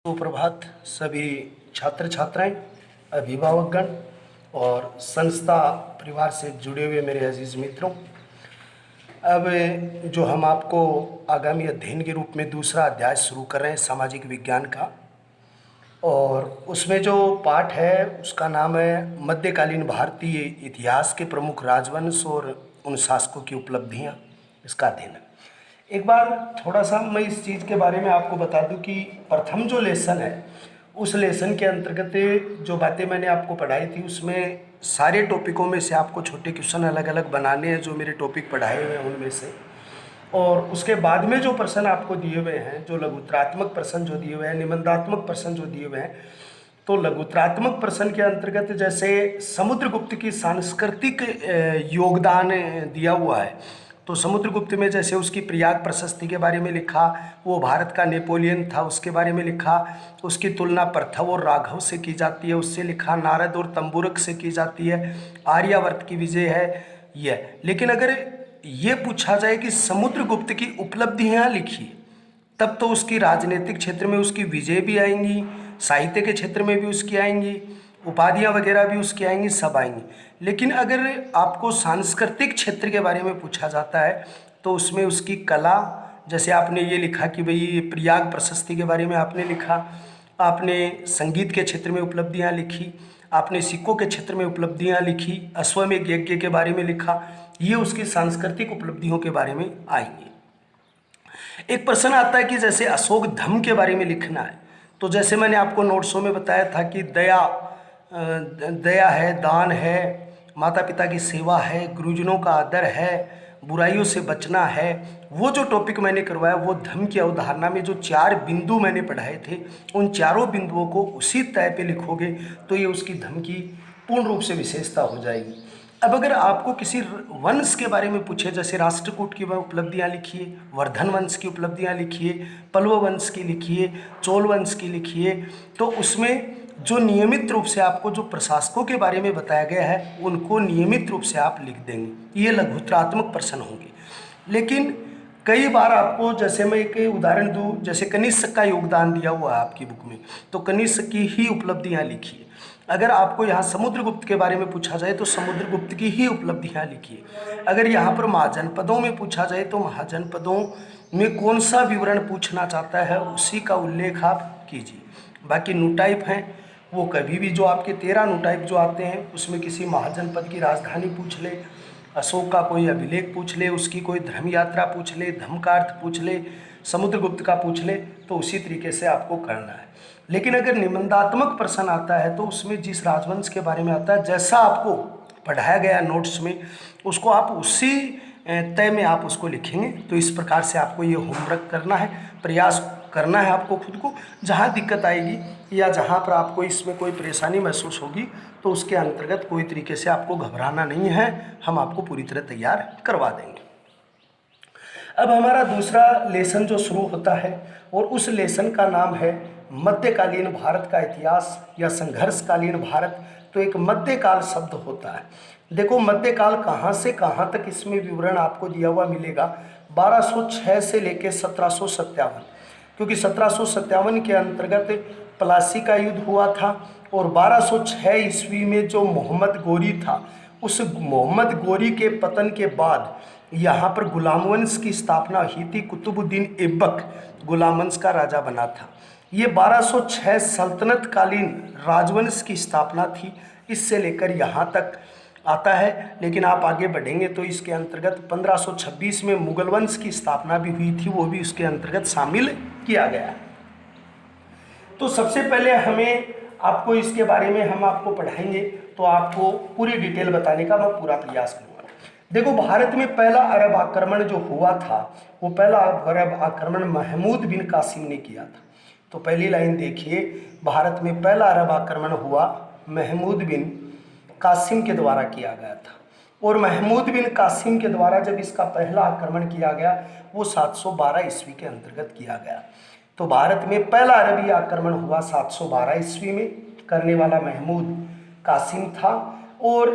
सुप्रभात सभी छात्र छात्राएं, अभिभावकगण और संस्था परिवार से जुड़े हुए मेरे अजीज मित्रों। अब जो हम आपको आगामी अध्ययन के रूप में दूसरा अध्याय शुरू कर रहे हैं सामाजिक विज्ञान का, और उसमें जो पाठ है उसका नाम है मध्यकालीन भारतीय इतिहास के प्रमुख राजवंश और उन शासकों की उपलब्धियां, इसका अध्ययन है। एक बार थोड़ा सा मैं इस चीज़ के बारे में आपको बता दूं कि प्रथम जो लेसन है उस लेसन के अंतर्गत जो बातें मैंने आपको पढ़ाई थी उसमें सारे टॉपिकों में से आपको छोटे क्वेश्चन अलग अलग बनाने हैं जो मेरे टॉपिक पढ़ाए हुए हैं उनमें से। और उसके बाद में जो प्रश्न आपको दिए हुए हैं, जो लघुत्तरात्मक प्रश्न जो दिए हुए हैं, निबंधात्मक प्रश्न जो दिए हुए हैं, तो लघुत्तरात्मक प्रश्न के अंतर्गत जैसे समुद्रगुप्त की सांस्कृतिक योगदान दिया हुआ है, तो समुद्रगुप्त में जैसे उसकी प्रयाग प्रशस्ति के बारे में लिखा, वो भारत का नेपोलियन था उसके बारे में लिखा, उसकी तुलना प्रथव और राघव से की जाती है उससे लिखा, नारद और तंबुरक से की जाती है, आर्यावर्त की विजय है यह। लेकिन अगर ये पूछा जाए कि समुद्रगुप्त की उपलब्धियां लिखिए, तब तो उसकी राजनीतिक क्षेत्र में उसकी विजय भी आएंगी, साहित्य के क्षेत्र में भी उसकी आएंगी, उपाधियां वगैरह भी उसकी आएंगी, सब आएंगी। लेकिन अगर आपको सांस्कृतिक क्षेत्र के बारे में पूछा जाता है तो उसमें उसकी कला, जैसे आपने ये लिखा कि भाई प्रयाग प्रशस्ति के बारे में आपने लिखा, आपने संगीत के क्षेत्र में उपलब्धियां लिखी, आपने सिक्कों के क्षेत्र में उपलब्धियां लिखी, अश्वमेध यज्ञ के बारे में लिखा, ये उसकी सांस्कृतिक उपलब्धियों के बारे में आएंगी। एक प्रश्न आता है कि जैसे अशोक धम्म के बारे में लिखना है, तो जैसे मैंने आपको नोट्सों में बताया था कि दया है, दान है, माता पिता की सेवा है, गुरुजनों का आदर है, बुराइयों से बचना है, वो जो टॉपिक मैंने करवाया वो धम्म की अवधारणा में जो 4 बिंदु मैंने पढ़ाए थे, उन चारों बिंदुओं को उसी तय पे लिखोगे तो ये उसकी धम्म की पूर्ण रूप से विशेषता हो जाएगी। अब अगर आपको किसी वंश के बारे में पूछे, जैसे राष्ट्रकूट की उपलब्धियां लिखिए, वर्धन वंश की उपलब्धियां लिखिए, पल्लव वंश की लिखिए, चोल वंश की लिखिए, तो उसमें जो नियमित रूप से आपको जो प्रशासकों के बारे में बताया गया है उनको नियमित रूप से आप लिख देंगे, ये लघुत्तरात्मक प्रश्न होंगे। लेकिन कई बार आपको, जैसे मैं एक उदाहरण दूं, जैसे कनिष्क का योगदान दिया हुआ है आपकी बुक में, तो कनिष्क की ही उपलब्धियां लिखिए। अगर आपको यहाँ समुद्रगुप्त के बारे में पूछा जाए तो समुद्रगुप्त की ही उपलब्धियां लिखिए। अगर यहाँ पर महाजनपदों में पूछा जाए तो महाजनपदों में कौन सा विवरण पूछना चाहता है उसी का उल्लेख आप कीजिए। बाकी नुटाइप हैं वो कभी भी, जो आपके 13 नुटाइप जो आते हैं उसमें किसी महाजनपद की राजधानी पूछ ले, अशोक का कोई अभिलेख पूछ ले, उसकी कोई धर्म यात्रा पूछ ले, धम्म का अर्थ पूछ ले, समुद्रगुप्त का पूछ ले, तो उसी तरीके से आपको करना है। लेकिन अगर निबंधात्मक प्रश्न आता है तो उसमें जिस राजवंश के बारे में आता है, जैसा आपको पढ़ाया गया नोट्स में, उसको आप उसी तय में आप उसको लिखेंगे। तो इस प्रकार से आपको ये होमवर्क करना है, प्रयास करना है आपको खुद को। जहाँ दिक्कत आएगी या जहाँ पर आपको इसमें कोई परेशानी महसूस होगी तो उसके अंतर्गत कोई तरीके से आपको घबराना नहीं है, हम आपको पूरी तरह तैयार करवा देंगे। अब हमारा दूसरा लेसन जो शुरू होता है और उस लेसन का नाम है मध्यकालीन भारत का इतिहास या संघर्षकालीन भारत। तो एक मध्यकाल शब्द होता है। देखो मध्यकाल कहाँ से कहाँ तक इसमें विवरण आपको दिया हुआ मिलेगा, 1206 से लेकर 1757, क्योंकि 1757 के अंतर्गत प्लासी का युद्ध हुआ था और 1206 ईस्वी में जो मोहम्मद गोरी था, उस मोहम्मद गोरी के पतन के बाद यहाँ पर गुलाम वंश की स्थापना हुई थी। कुतुबुद्दीन ऐबक गुलाम वंश का राजा बना था। ये 1206 सल्तनत कालीन राजवंश की स्थापना थी, इससे लेकर यहाँ तक आता है। लेकिन आप आगे बढ़ेंगे तो इसके अंतर्गत 1526 में मुगल वंश की स्थापना भी हुई थी, वो भी उसके अंतर्गत शामिल किया गया। तो सबसे पहले हमें आपको इसके बारे में हम आपको पढ़ाएंगे तो आपको पूरी डिटेल बताने का मैं पूरा प्रयास करूँगा। देखो भारत में पहला अरब आक्रमण जो हुआ था, वो पहला अरब आक्रमण महमूद बिन कासिम ने किया था। तो पहली लाइन देखिए, भारत में पहला अरब आक्रमण हुआ महमूद बिन कासिम के द्वारा किया गया था। और महमूद बिन कासिम के द्वारा जब इसका पहला आक्रमण किया गया वो 712 ईस्वी के अंतर्गत किया गया। तो भारत में पहला अरबी आक्रमण हुआ 712 ईस्वी में, करने वाला महमूद कासिम था। और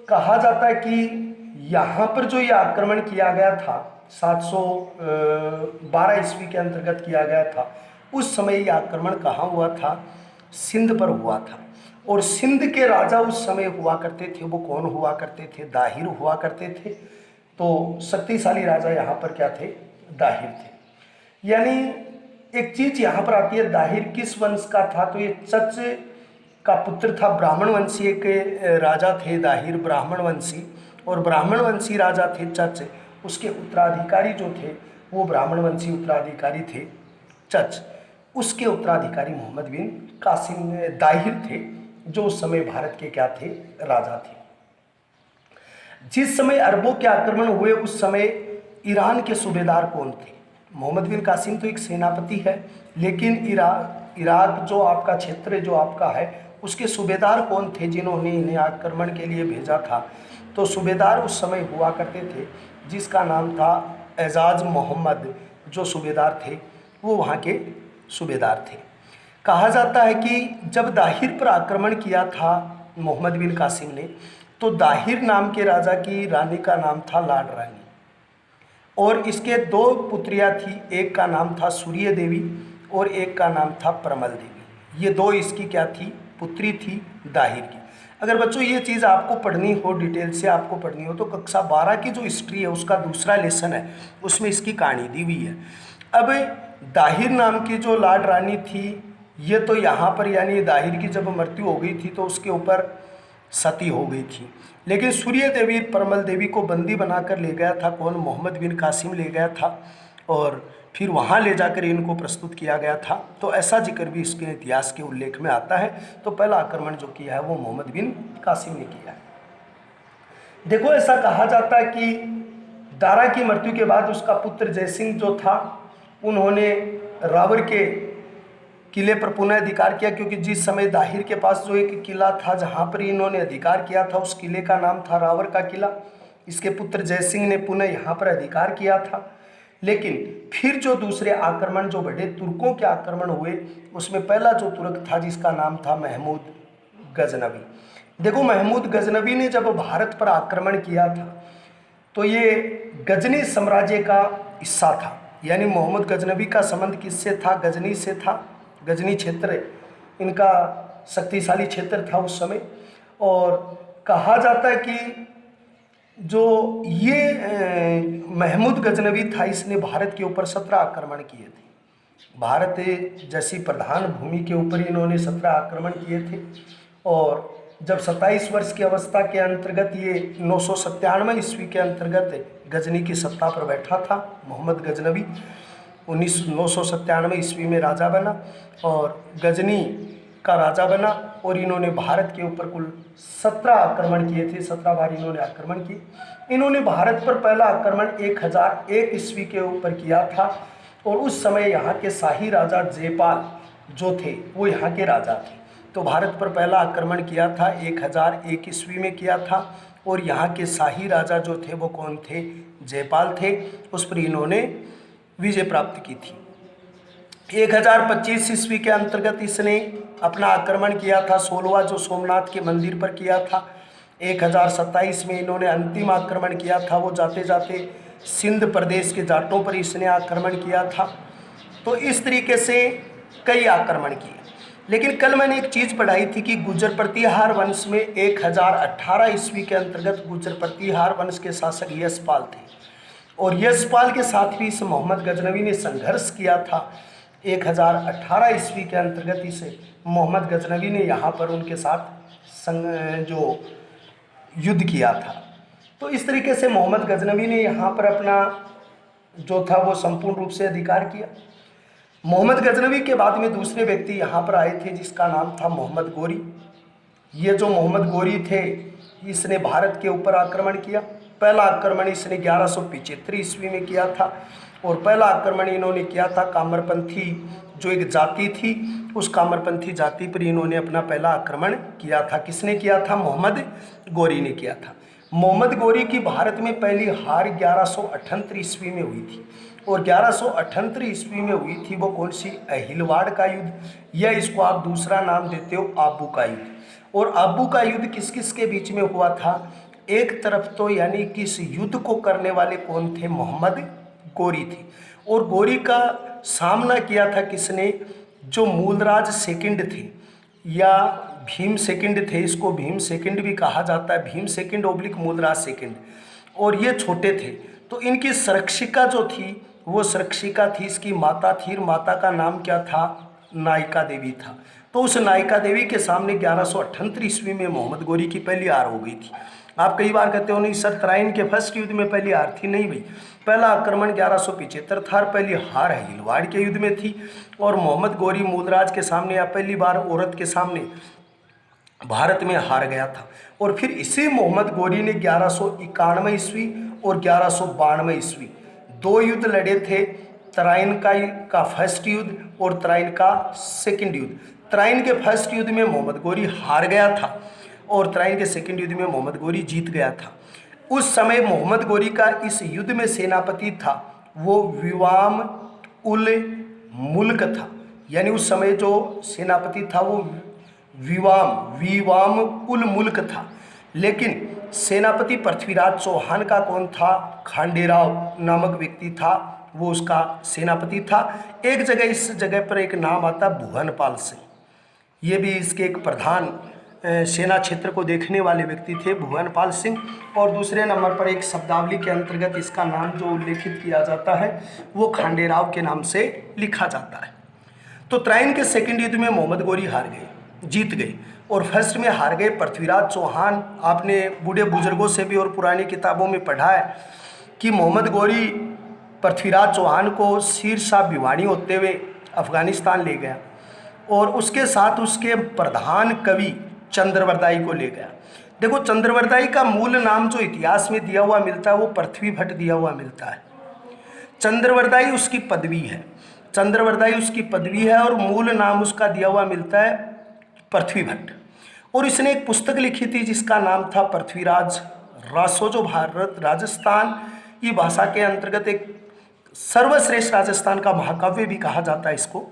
कहा जाता है कि यहाँ पर जो ये आक्रमण किया गया था 712 ईस्वी के अंतर्गत किया गया था, उस समय ये आक्रमण कहाँ हुआ था? सिंध पर हुआ था। और सिंध के राजा उस समय हुआ करते थे, वो कौन हुआ करते थे? दाहिर हुआ करते थे। तो शक्तिशाली राजा यहाँ पर क्या थे? दाहिर थे। यानी एक चीज यहाँ पर आती है, दाहिर किस वंश का था? तो ये चच का पुत्र था, ब्राह्मण वंशीय के राजा थे दाहिर, ब्राह्मण वंशी। और ब्राह्मण वंशी राजा थे चच, उसके उत्तराधिकारी जो थे वो ब्राह्मण वंशी उत्तराधिकारी थे चच। उसके उत्तराधिकारी मोहम्मद बिन कासिम दाहिर थे, जो उस समय भारत के क्या थे? राजा थे। जिस समय अरबों के आक्रमण हुए उस समय ईरान के सूबेदार कौन थे? मोहम्मद बिन कासिम तो एक सेनापति है, लेकिन इराक जो आपका क्षेत्र जो आपका है उसके सूबेदार कौन थे जिन्होंने इन्हें आक्रमण के लिए भेजा था? तो सूबेदार उस समय हुआ करते थे जिसका नाम था एजाज मोहम्मद। जो सूबेदार थे वो वहाँ के सूबेदार थे। कहा जाता है कि जब दाहिर पर आक्रमण किया था मोहम्मद बिन कासिम ने, तो दाहिर नाम के राजा की रानी का नाम था लाड रानी, और इसके दो पुत्रियां थी, एक का नाम था सूर्य देवी और एक का नाम था प्रमल देवी। ये दो इसकी क्या थी? पुत्री थी दाहिर की। अगर बच्चों ये चीज़ आपको पढ़नी हो, डिटेल से आपको पढ़नी हो, तो कक्षा 12 की जो हिस्ट्री है उसका दूसरा लेसन है, उसमें इसकी कहानी दी हुई है। अब दाहिर नाम की जो लाड रानी थी, ये तो यहाँ पर यानी दाहिर की जब मृत्यु हो गई थी तो उसके ऊपर सती हो गई थी। लेकिन सूर्य देवी परमल देवी को बंदी बनाकर ले गया था कौन? मोहम्मद बिन कासिम ले गया था, और फिर वहाँ ले जाकर इनको प्रस्तुत किया गया था। तो ऐसा जिक्र भी इसके इतिहास के उल्लेख में आता है। तो पहला आक्रमण जो किया है वो मोहम्मद बिन कासिम ने किया है। देखो, ऐसा कहा जाता है कि दारा की मृत्यु के बाद उसका पुत्र जयसिंह जो था, उन्होंने रावर के किले पर पुनः अधिकार किया, क्योंकि जिस समय दाहिर के पास जो एक किला था जहाँ पर इन्होंने अधिकार किया था, उस किले का नाम था रावर का किला। इसके पुत्र जयसिंह ने पुनः यहाँ पर अधिकार किया था। लेकिन फिर जो दूसरे आक्रमण जो बड़े तुर्कों के आक्रमण हुए, उसमें पहला जो तुर्क था जिसका नाम था महमूद गजनवी। देखो, महमूद गजनवी ने जब भारत पर आक्रमण किया था तो ये गजनी साम्राज्य का हिस्सा था। यानी मोहम्मद गजनवी का संबंध किससे था? गजनी से था। गजनी क्षेत्र इनका शक्तिशाली क्षेत्र था उस समय। और कहा जाता है कि जो ये महमूद गजनवी था, इसने भारत के ऊपर 17 आक्रमण किए थे। भारत जैसी प्रधान भूमि के ऊपर इन्होंने 17 आक्रमण किए थे। और जब 27 वर्ष की अवस्था के अंतर्गत ये 997 ईस्वी के अंतर्गत गजनी की सत्ता पर बैठा था मोहम्मद गजनवी। 997 ईस्वी में राजा बना और गजनी का राजा बना, और इन्होंने भारत के ऊपर कुल 17 आक्रमण किए थे। 17 बार इन्होंने आक्रमण किए। इन्होंने भारत पर पहला आक्रमण 1001 ईस्वी के ऊपर किया था, और उस समय यहाँ के शाही राजा जयपाल जो थे वो यहाँ के राजा थे। तो भारत पर पहला आक्रमण किया था 1001 ईस्वी में किया था, और यहाँ के शाही राजा जो थे वो कौन थे? जयपाल थे। उस पर इन्होंने विजय प्राप्त की थी। 1025 ईस्वी के अंतर्गत इसने अपना आक्रमण किया था 16वां, जो सोमनाथ के मंदिर पर किया था। 1027 में इन्होंने अंतिम आक्रमण किया था, वो जाते जाते सिंध प्रदेश के जाटों पर इसने आक्रमण किया था। तो इस तरीके से कई आक्रमण किए। लेकिन कल मैंने एक चीज़ पढ़ाई थी कि गुर्जर प्रतिहार वंश में 1018 ईस्वी के अंतर्गत गुर्जर प्रतिहार वंश के शासक यशपाल थे, और यशपाल के साथ भी इस मोहम्मद गजनवी ने संघर्ष किया था। 1018 ईस्वी के अंतर्गत इस मोहम्मद गजनवी ने यहाँ पर उनके साथ जो युद्ध किया था। तो इस तरीके से मोहम्मद गजनवी ने यहाँ पर अपना जो था वो संपूर्ण रूप से अधिकार किया। मोहम्मद गजनवी के बाद में दूसरे व्यक्ति यहाँ पर आए थे जिसका नाम था मोहम्मद गोरी। ये जो मोहम्मद गोरी थे, इसने भारत के ऊपर आक्रमण किया। पहला आक्रमण इसने 1175 ईस्वी में किया था, और पहला आक्रमण इन्होंने किया था कामरपंथी जो एक जाति थी, उस कामरपंथी जाति पर इन्होंने अपना पहला आक्रमण किया था। किसने किया था? मोहम्मद गोरी ने किया था। मोहम्मद गोरी की भारत में पहली हार 1178 ईस्वी में हुई थी, और 1178 ईस्वी में हुई थी वो कौन सी? अहिलवाड़ का युद्ध, या इसको आप दूसरा नाम देते हो आबू का युद्ध। और आबू का युद्ध किस किस के बीच में हुआ था? एक तरफ तो यानी कि इस युद्ध को करने वाले कौन थे? मोहम्मद गोरी थे, और गोरी का सामना किया था किसने, जो मूलराज सेकंड थे या भीम सेकंड थे, इसको भीम सेकंड भी कहा जाता है, Bhim second oblique Mulraj second, और ये छोटे थे। तो इनकी संरक्षिका जो थी वो संरक्षिका थी इसकी माता थी, माता का नाम क्या था, नायिका देवी था। तो उस नायिका देवी के सामने 1178 ईस्वी में मोहम्मद गोरी की पहली हार हो गई थी। आप कई बार कहते हो नहीं सर तराइन के फर्स्ट युद्ध में पहली हार थी, नहीं भाई, पहला आक्रमण 1175 था, पहली हार हिलवाड़ के युद्ध में थी। और मोहम्मद गोरी मूलराज के सामने या पहली बार औरत के सामने भारत में हार गया था। और फिर इसी मोहम्मद गोरी ने 1191 ईस्वी और 1192 ईस्वी 2 युद्ध लड़े थे, तराइन का फर्स्ट युद्ध और तराइन का सेकंड युद्ध। तराइन के फर्स्ट युद्ध में मोहम्मद गोरी हार गया था और तराइन के सेकंड युद्ध में मोहम्मद गोरी जीत गया था। उस समय मोहम्मद गोरी का इस युद्ध में सेनापति था वो विवाम उल मुल्क था, यानी उस समय जो सेनापति था वो विवाम उल मुल्क था। लेकिन सेनापति पृथ्वीराज चौहान का कौन था, खांडेराव नामक व्यक्ति था, वो उसका सेनापति था। एक जगह इस जगह पर एक नाम आता भुवनपाल सिंह, ये भी इसके एक प्रधान सेना क्षेत्र को देखने वाले व्यक्ति थे भुवनपाल सिंह। और दूसरे नंबर पर एक शब्दावली के अंतर्गत इसका नाम जो उल्लेखित किया जाता है वो खांडेराव के नाम से लिखा जाता है। तो तराइन के सेकंड युद्ध में मोहम्मद गोरी हार गए, जीत गए, और फर्स्ट में हार गए पृथ्वीराज चौहान। आपने बूढ़े बुजुर्गों से भी और पुरानी किताबों में पढ़ा है कि मोहम्मद गोरी पृथ्वीराज चौहान को शेरशाह भिवानी होते हुए अफगानिस्तान ले गया और उसके साथ उसके प्रधान कवि चंद्रवरदाई को ले गया। देखो चंद्रवरदाई का मूल नाम जो इतिहास में दिया हुआ मिलता है वो पृथ्वी भट्ट दिया हुआ मिलता है। चंद्रवरदाई उसकी पदवी है, चंद्रवरदाई उसकी पदवी है और मूल नाम उसका दिया हुआ मिलता है पृथ्वी भट्ट। और इसने एक पुस्तक लिखी थी जिसका नाम था पृथ्वीराज रासो, जो भारत राजस्थान की भाषा के अंतर्गत एक सर्वश्रेष्ठ राजस्थान का महाकाव्य भी कहा जाता है इसको।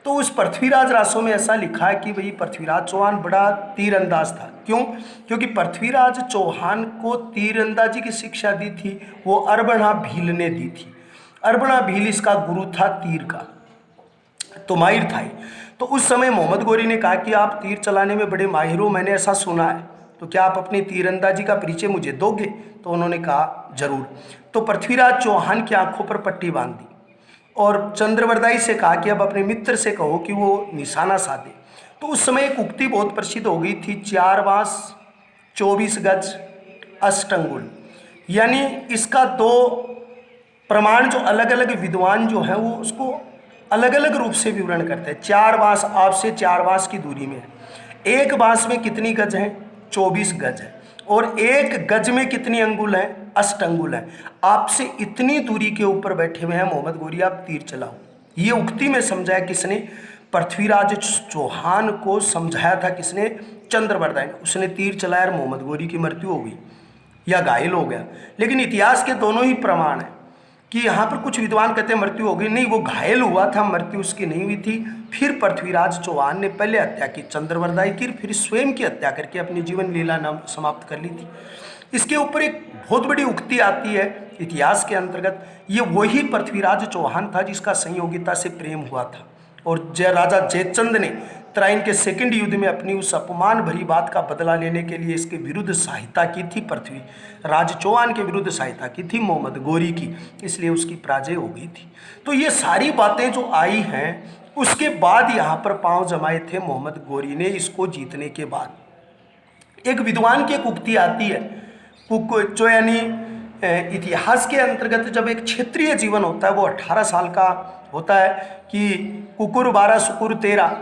तो उस पृथ्वीराज रासो में ऐसा लिखा है कि भाई पृथ्वीराज चौहान बड़ा तीरंदाज था। क्यों? क्योंकि पृथ्वीराज चौहान को तीरंदाजी की शिक्षा दी थी वो अरबणा भील ने दी थी। अरबणा भील इसका गुरु था तीर का, तो माहिर था। तो उस समय मोहम्मद गोरी ने कहा कि आप तीर चलाने में बड़े माहिर हो, मैंने ऐसा सुना है, तो क्या आप अपनी तीरंदाजी का परिचय मुझे दोगे? तो उन्होंने कहा जरूर। तो पृथ्वीराज चौहान की आंखों पर पट्टी बांध दी और चंद्रवरदाई से कहा कि अब अपने मित्र से कहो कि वो निशाना साधे। तो उस समय एक उक्ति बहुत प्रसिद्ध हो गई थी, 4 बांस 24 गज अष्टंगुल, यानी इसका 2 प्रमाण जो अलग अलग विद्वान जो हैं वो उसको अलग अलग रूप से विवरण करते हैं। 4 बांस आपसे 4 बांस की दूरी में है, एक बांस में कितनी गज है, 24 गज है, और एक गज में कितनी अंगुल है, अष्टंगुल है। आपसे इतनी दूरी के ऊपर बैठे हुए हैं मोहम्मद गोरी, आप तीर चलाओ। ये उक्ति में समझाया किसने? पृथ्वीराज चौहान को समझाया था किसने? चंद्रवरदाई ने। उसने तीर चलाया और मोहम्मद गोरी की मृत्यु हो गई या घायल हो गया। लेकिन इतिहास के दोनों ही प्रमाण है कि यहाँ पर कुछ विद्वान कहते हैं मृत्यु हो गई, नहीं, वो घायल हुआ था, मृत्यु उसकी नहीं हुई थी। फिर पृथ्वीराज चौहान ने पहले हत्या की चंद्रवरदाई की, फिर स्वयं की हत्या करके अपनी जीवन लीला नाम समाप्त कर ली थी। इसके ऊपर एक बहुत बड़ी उक्ति आती है इतिहास के अंतर्गत, ये वही पृथ्वीराज चौहान था जिसका संयोगिता से प्रेम हुआ था और राजा जयचंद ने तराइन के सेकंड युद्ध में अपनी उस अपमान भरी बात का बदला लेने के लिए इसके विरुद्ध सहायता की थी। पृथ्वीराज चौहान के विरुद्ध सहायता की थी मोहम्मद गोरी की, इसलिए उसकी पराजय हो गई थी। तो ये सारी बातें जो आई हैं उसके बाद यहाँ पर पांव जमाए थे मोहम्मद गोरी ने इसको जीतने के बाद। एक विद्वान की एक उक्ति आती है जो यानी इतिहास के अंतर्गत जब एक क्षेत्रीय जीवन होता है वो 18 साल का होता है कि कुकुर 12 सुकुर 13,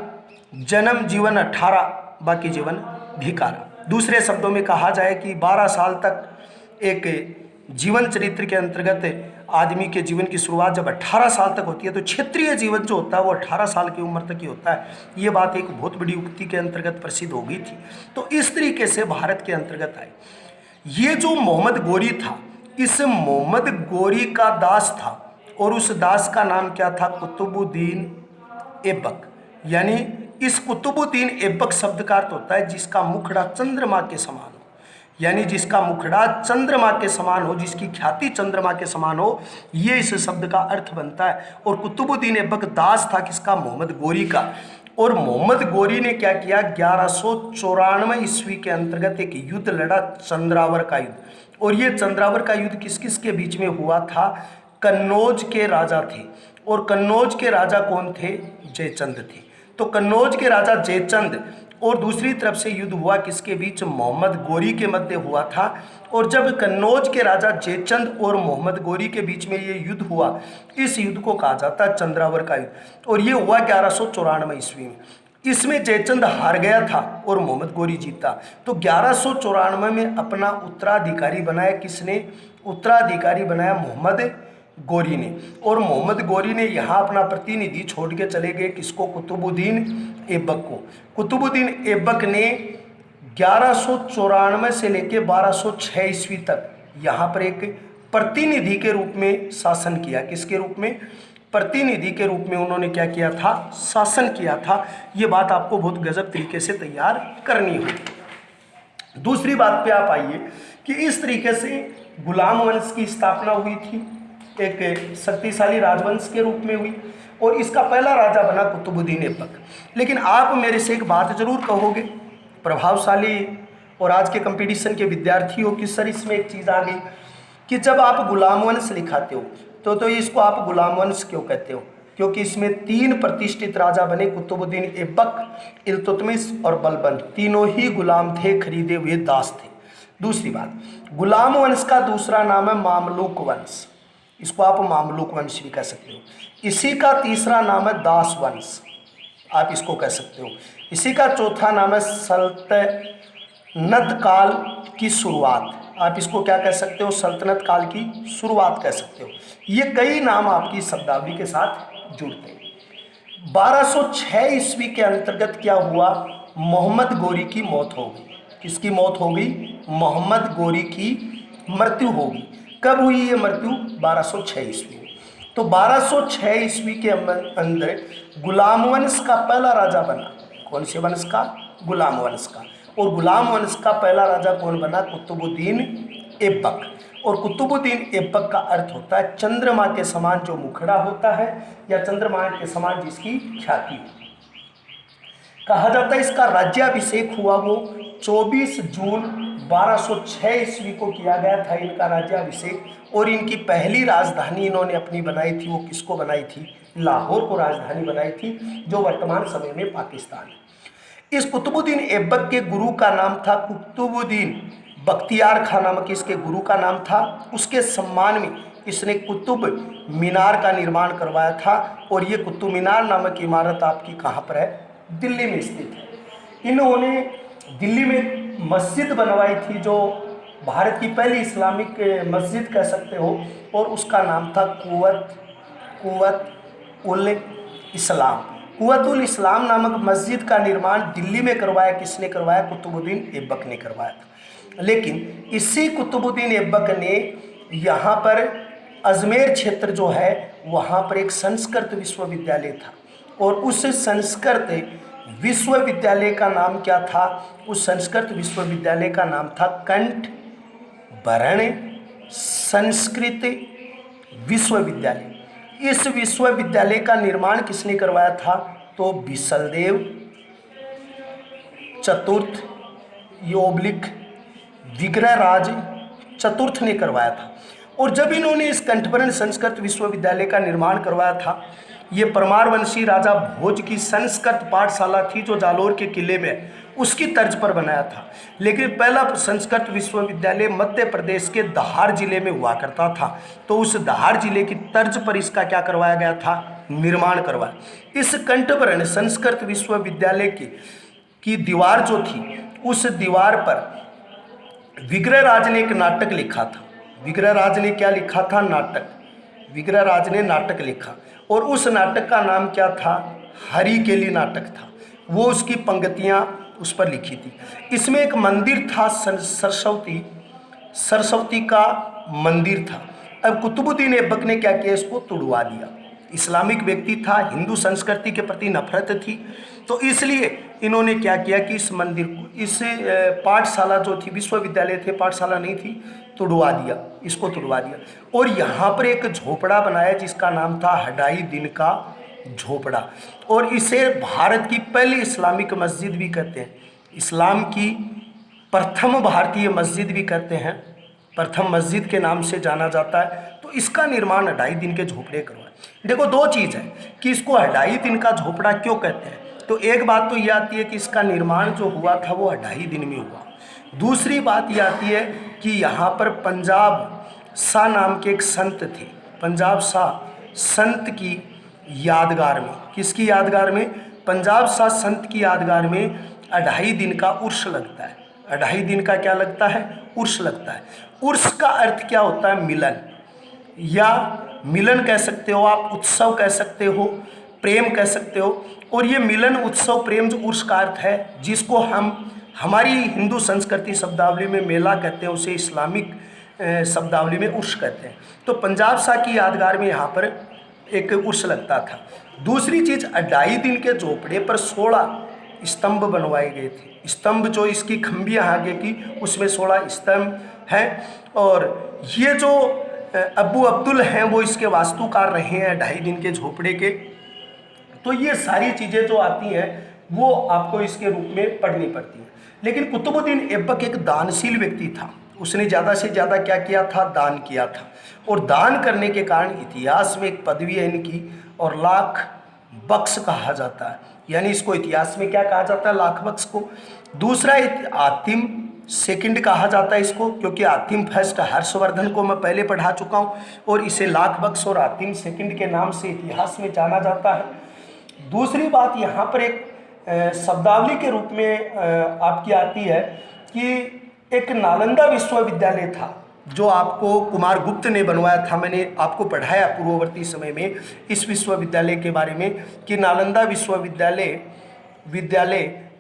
जन्म जीवन 18 बाकी जीवन भिखारा। दूसरे शब्दों में कहा जाए कि 12 साल तक एक जीवन चरित्र के अंतर्गत आदमी के जीवन की शुरुआत जब 18 साल तक होती है तो क्षेत्रीय जीवन जो होता है वो 18 साल की उम्र तक ही होता है। ये बात एक बहुत बड़ी उक्ति के अंतर्गत प्रसिद्ध हो गई थी। तो इस तरीके से भारत के अंतर्गत आई। ये जो मोहम्मद गोरी था, इस मोहम्मद गोरी का दास था और उस दास का नाम क्या था? कुतुबुद्दीन ऐबक। यानी इस कुतुबुद्दीन ऐबक शब्द का अर्थ होता है जिसका मुखड़ा चंद्रमा के समान हो। यानी जिसका मुखड़ा चंद्रमा के समान हो, जिसकी ख्याति चंद्रमा के समान हो, ये इस शब्द का अर्थ बनता है। और कुतुबुद्दीन ऐबक दास था किसका? मोहम्मद गोरी का। और मोहम्मद गोरी ने क्या किया? 1194 ईस्वी के अंतर्गत एक युद्ध लड़ा, चंद्रावर का युद्ध। और ये चंद्रावर का युद्ध किस किस के बीच में हुआ था? कन्नौज के राजा थे। और कन्नौज के राजा कौन थे? जयचंद थे। तो कन्नौज के राजा जयचंद और दूसरी तरफ से युद्ध हुआ किसके बीच? मोहम्मद गोरी के मध्य हुआ था। और जब कन्नौज के राजा जयचंद और मोहम्मद गोरी के बीच में ये युद्ध हुआ, इस युद्ध को कहा जाता है चंद्रावर का युद्ध। और ये हुआ 1194 ईस्वी में। इसमें जयचंद हार गया था और मोहम्मद गोरी जीता। तो 1194 में अपना उत्तराधिकारी बनाया किसने? उत्तराधिकारी बनाया मोहम्मद गोरी ने। और मोहम्मद गोरी ने यहाँ अपना प्रतिनिधि छोड़ के चले गए किसको? कुतुबुद्दीन ऐबक को। कुतुबुद्दीन ऐबक ने 1194 से लेकर 1206 ईस्वी तक यहाँ पर एक प्रतिनिधि के रूप में शासन किया। किसके रूप में? प्रतिनिधि के रूप में उन्होंने क्या किया था? शासन किया था। ये बात आपको बहुत गजब तरीके से तैयार करनी होगी। दूसरी बात पे आप आइए कि इस तरीके से गुलाम वंश की स्थापना हुई थी, एक शक्तिशाली राजवंश के रूप में हुई, और इसका पहला राजा बना कुतुबुद्दीन ऐबक। लेकिन आप मेरे से एक बात जरूर कहोगे, प्रभावशाली और आज के कंपटीशन के विद्यार्थी हो, कि सर इसमें एक चीज़ आ गई कि जब आप गुलाम वंश लिखाते हो तो इसको आप गुलाम वंश क्यों कहते हो? क्योंकि इसमें 3 प्रतिष्ठित राजा बने, कुतुबुद्दीन ऐबक, इल्तुतमिश और बलबन। तीनों ही गुलाम थे, खरीदे हुए दास थे। दूसरी बात, गुलाम वंश का दूसरा नाम है मामलुक वंश। इसको आप मामलुक वंश भी कह सकते हो। इसी का तीसरा नाम है दास वंश, आप इसको कह सकते हो। इसी का चौथा नाम है सल्तनत काल की शुरुआत, आप इसको क्या कह सकते हो? सल्तनत काल की शुरुआत कह सकते हो। ये कई नाम आपकी शब्दावली के साथ जुड़ते हैं। 1206 ईस्वी के अंतर्गत क्या हुआ? मोहम्मद गोरी की मौत हो गई। किसकी मौत हो गई? मोहम्मद गोरी की मृत्यु हो गई। कब हुई ये मृत्यु? 1206 ईस्वी में। तो 1206 ईस्वी के अंदर गुलाम वंश का पहला राजा बना। कौन से वंश का? गुलाम वंश का। और गुलाम वंश का पहला राजा कौन बना? कुतुबुद्दीन ऐबक। और कुतुबुद्दीन ऐबक का अर्थ होता है चंद्रमा के समान जो मुखड़ा होता है, या चंद्रमा के समान जिसकी ख्याति होती है। कहा जाता है इसका राज्याभिषेक हुआ वो 24 जून 1206 ईस्वी को किया गया था इनका राज्याभिषेक। और इनकी पहली राजधानी इन्होंने अपनी बनाई थी, वो किसको बनाई थी? लाहौर को राजधानी बनाई थी, जो वर्तमान समय में पाकिस्तान है। इस कुतुबुद्दीन ऐबक के गुरु का नाम था कुतुबुद्दीन बख्तियार खान नामक इसके गुरु का नाम था। उसके सम्मान में इसने कुतुब मीनार का निर्माण करवाया था। और ये कुतुब मीनार नामक इमारत आपकी कहाँ पर है? दिल्ली में स्थित है। इन्होंने दिल्ली में मस्जिद बनवाई थी, जो भारत की पहली इस्लामिक मस्जिद कह सकते हो, और उसका नाम था कुव्वतुल इस्लाम नामक मस्जिद का निर्माण दिल्ली में करवाया। किसने करवाया? कुतुबुद्दीन ऐबक ने करवाया था। लेकिन इसी कुतुबुद्दीन ऐबक ने यहाँ पर अजमेर क्षेत्र जो है वहाँ पर एक संस्कृत विश्वविद्यालय था। और उस संस्कृत विश्वविद्यालय का नाम क्या था? उस संस्कृत विश्वविद्यालय का नाम था कंठ भरण संस्कृत विश्वविद्यालय। इस विश्वविद्यालय का निर्माण किसने करवाया था? तो बिसलदेव चतुर्थ योबलिक विग्रहराज चतुर्थ ने करवाया था। और जब इन्होंने इस कंठभरण संस्कृत विश्वविद्यालय का निर्माण करवाया था, ये परमारवंशी राजा भोज की संस्कृत पाठशाला थी जो जालोर के किले में, उसकी तर्ज पर बनाया था। लेकिन पहला संस्कृत विश्वविद्यालय मध्य प्रदेश के धार जिले में हुआ करता था। तो उस धार जिले की तर्ज पर इसका क्या करवाया गया था? निर्माण करवाया। इस कंठभरण संस्कृत विश्वविद्यालय की दीवार जो थी, उस दीवार पर विग्रहराज ने एक नाटक लिखा था। विग्रहराज ने क्या लिखा था? नाटक। विग्रहराज ने नाटक लिखा, और उस नाटक का नाम क्या था? हरिकेली नाटक था। वो उसकी पंक्तियाँ उस पर लिखी थी। इसमें एक मंदिर था, सरस्वती का मंदिर था। अब कुतुबुद्दीन ऐबक ने क्या किया? इसको तुड़वा दिया। इस्लामिक व्यक्ति था, हिंदू संस्कृति के प्रति नफरत थी, तो इसलिए इन्होंने क्या किया कि इस मंदिर को, इस पाठशाला जो थी, विश्वविद्यालय थे, पाठशाला नहीं थी, तुड़वा दिया, इसको तुड़वा दिया। और यहाँ पर एक झोपड़ा बनाया जिसका नाम था हडाई दिन का झोपड़ा, और इसे भारत की पहली इस्लामिक मस्जिद भी कहते हैं, इस्लाम की प्रथम भारतीय मस्जिद भी कहते हैं, प्रथम मस्जिद के नाम से जाना जाता है। तो इसका निर्माण 2.5 दिन के झोपड़े करवाए। देखो, दो चीज़ है कि इसको 2.5 दिन का झोपड़ा क्यों कहते हैं। तो एक बात तो ये आती है कि इसका निर्माण जो हुआ था वो 2.5 दिन में हुआ। दूसरी बात ये आती है कि यहाँ पर पंजाब शाह नाम के एक संत थे, पंजाब शाह संत की यादगार में, किसकी यादगार में, पंजाब शाह संत की यादगार में 2.5 दिन का उर्स लगता है। 2.5 दिन का क्या लगता है, उर्स लगता है। उर्स का अर्थ क्या होता है, मिलन, या मिलन कह सकते हो आप, उत्सव कह सकते हो, प्रेम कह सकते हो। और ये मिलन, उत्सव, प्रेम जो उर्स का अर्थ है, जिसको हम हमारी हिंदू संस्कृति शब्दावली में मेला कहते हैं, उसे इस्लामिक शब्दावली में उर्स कहते हैं। तो पंजाब शाह की यादगार में यहाँ पर एक उर्स लगता था। दूसरी चीज़, 2.5 दिन के झोपड़े पर 16 स्तंभ बनवाए गए थे। स्तंभ जो इसकी खंभियाँ आगे की, उसमें 16 स्तंभ हैं। और ये जो अब्बू अब्दुल हैं वो इसके वास्तुकार रहे हैं 2.5 दिन के झोपड़े के। तो ये सारी चीज़ें जो आती हैं वो आपको इसके रूप में पढ़नी पड़ती हैं। लेकिन कुतुबुद्दीन ऐबक एक दानशील व्यक्ति था, उसने ज़्यादा से ज़्यादा क्या किया था, दान किया था। और दान करने के कारण इतिहास में एक पदवी है इनकी, और लाख बख्श कहा जाता है, यानी इसको इतिहास में क्या कहा जाता है, लाख बख्श को। दूसरा, आतिम सेकंड कहा जाता है इसको, क्योंकि आतिम फर्स्ट हर्षवर्धन को मैं पहले पढ़ा चुका हूँ, और इसे लाख बख्श और आतिम सेकंड के नाम से इतिहास में जाना जाता है। दूसरी बात यहाँ पर एक शब्दावली के रूप में आपकी आती है कि एक नालंदा विश्वविद्यालय था जो आपको कुमार गुप्त ने बनवाया था। मैंने आपको पढ़ाया पूर्ववर्ती समय में इस विश्वविद्यालय के बारे में कि नालंदा विश्वविद्यालय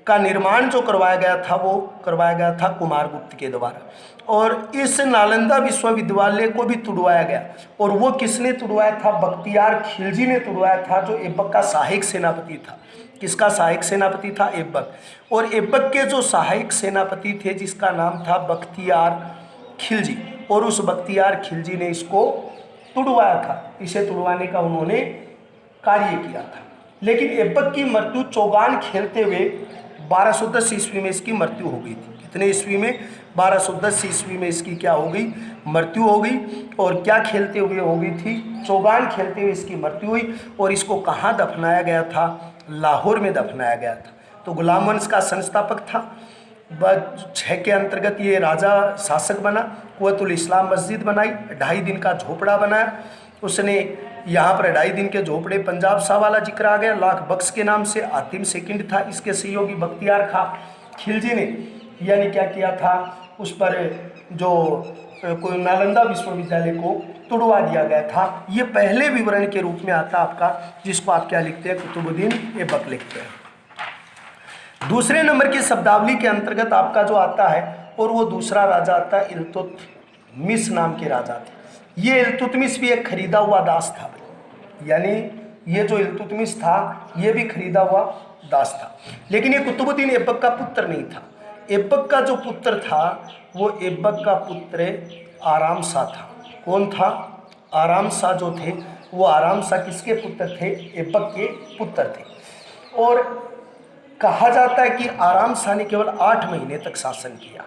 का निर्माण जो करवाया गया था वो करवाया गया था कुमार गुप्त के द्वारा। और इस नालंदा विश्वविद्यालय को भी तुड़वाया गया, और वो किसने तुड़वाया था, बख्तियार खिलजी ने तुड़वाया था, जो ऐबक का सहायक सेनापति था। किसका सहायक सेनापति था, ऐबक। और ऐबक के जो सहायक सेनापति थे जिसका नाम था बख्तियार खिलजी, और उस बख्तियार खिलजी ने इसको तुड़वाया था। इसे तुड़वाने का उन्होंने कार्य किया था। लेकिन ऐबक की मृत्यु चौगान खेलते हुए 1210 ईस्वी में इसकी मृत्यु हो गई थी। कितने ईस्वी में, 1210 ईस्वी में इसकी क्या हो गई, मृत्यु हो गई। और क्या खेलते हुए हो गई थी, चौगान खेलते हुए इसकी मृत्यु हुई। और इसको कहाँ दफनाया गया था, लाहौर में दफनाया गया था। तो गुलाम वंश का संस्थापक था। 6 के अंतर्गत ये राजा शासक बना, कुव्वतुल इस्लाम मस्जिद बनाई, 2.5 दिन का झोपड़ा बनाया उसने। यहाँ पर 2.5 दिन के झोपड़े, पंजाब शाह वाला जिक्र आ गया, लाख बख्श के नाम से आतिम सेकंड था। इसके सहयोगी बख्तियार खां खिलजी ने यानी क्या किया था, उस पर जो कोई नालंदा विश्वविद्यालय को तुड़वा दिया गया था। ये पहले विवरण के रूप में आता आपका, जिसको आप क्या लिखते हैं, कुतुबुद्दीन ऐबक लिखते हैं। दूसरे नंबर की शब्दावली के अंतर्गत आपका जो आता है, और वो दूसरा राजा आता है इल्तुतमिश नाम के राजा थे। ये इल्तुतमिश भी एक खरीदा हुआ दास था, यानी ये जो इल्तुतमिश था ये भी खरीदा हुआ दास था। लेकिन ये कुतुबुद्दीन ऐबक का पुत्र नहीं था। ऐबक का जो पुत्र था वो ऐबक का पुत्र आराम शाह था। कौन था, आराम शाह जो थे वो आराम शाह किसके पुत्र थे, ऐबक के पुत्र थे। और कहा जाता है कि आराम शाह ने केवल 8 महीने तक शासन किया।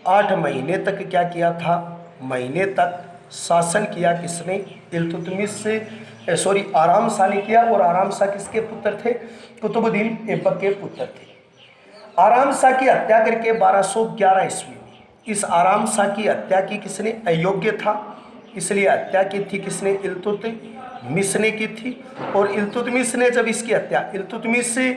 8 महीने तक क्या किया था, महीने तक शासन किया किसने, इल्तुतमिश से आराम शाह ने किया। और आराम शाह किसके पुत्र थे, कुतुबुद्दीन ऐबक के पुत्र थे। आराम शाह की हत्या करके 1211 ईस्वी में, इस आराम शाह की हत्या की किसने, अयोग्य था, इसलिए हत्या की थी किसने, इल्तुतमिश ने की थी। और इल्तुतमिश ने जब इसकी हत्या, इल्तुतमिश से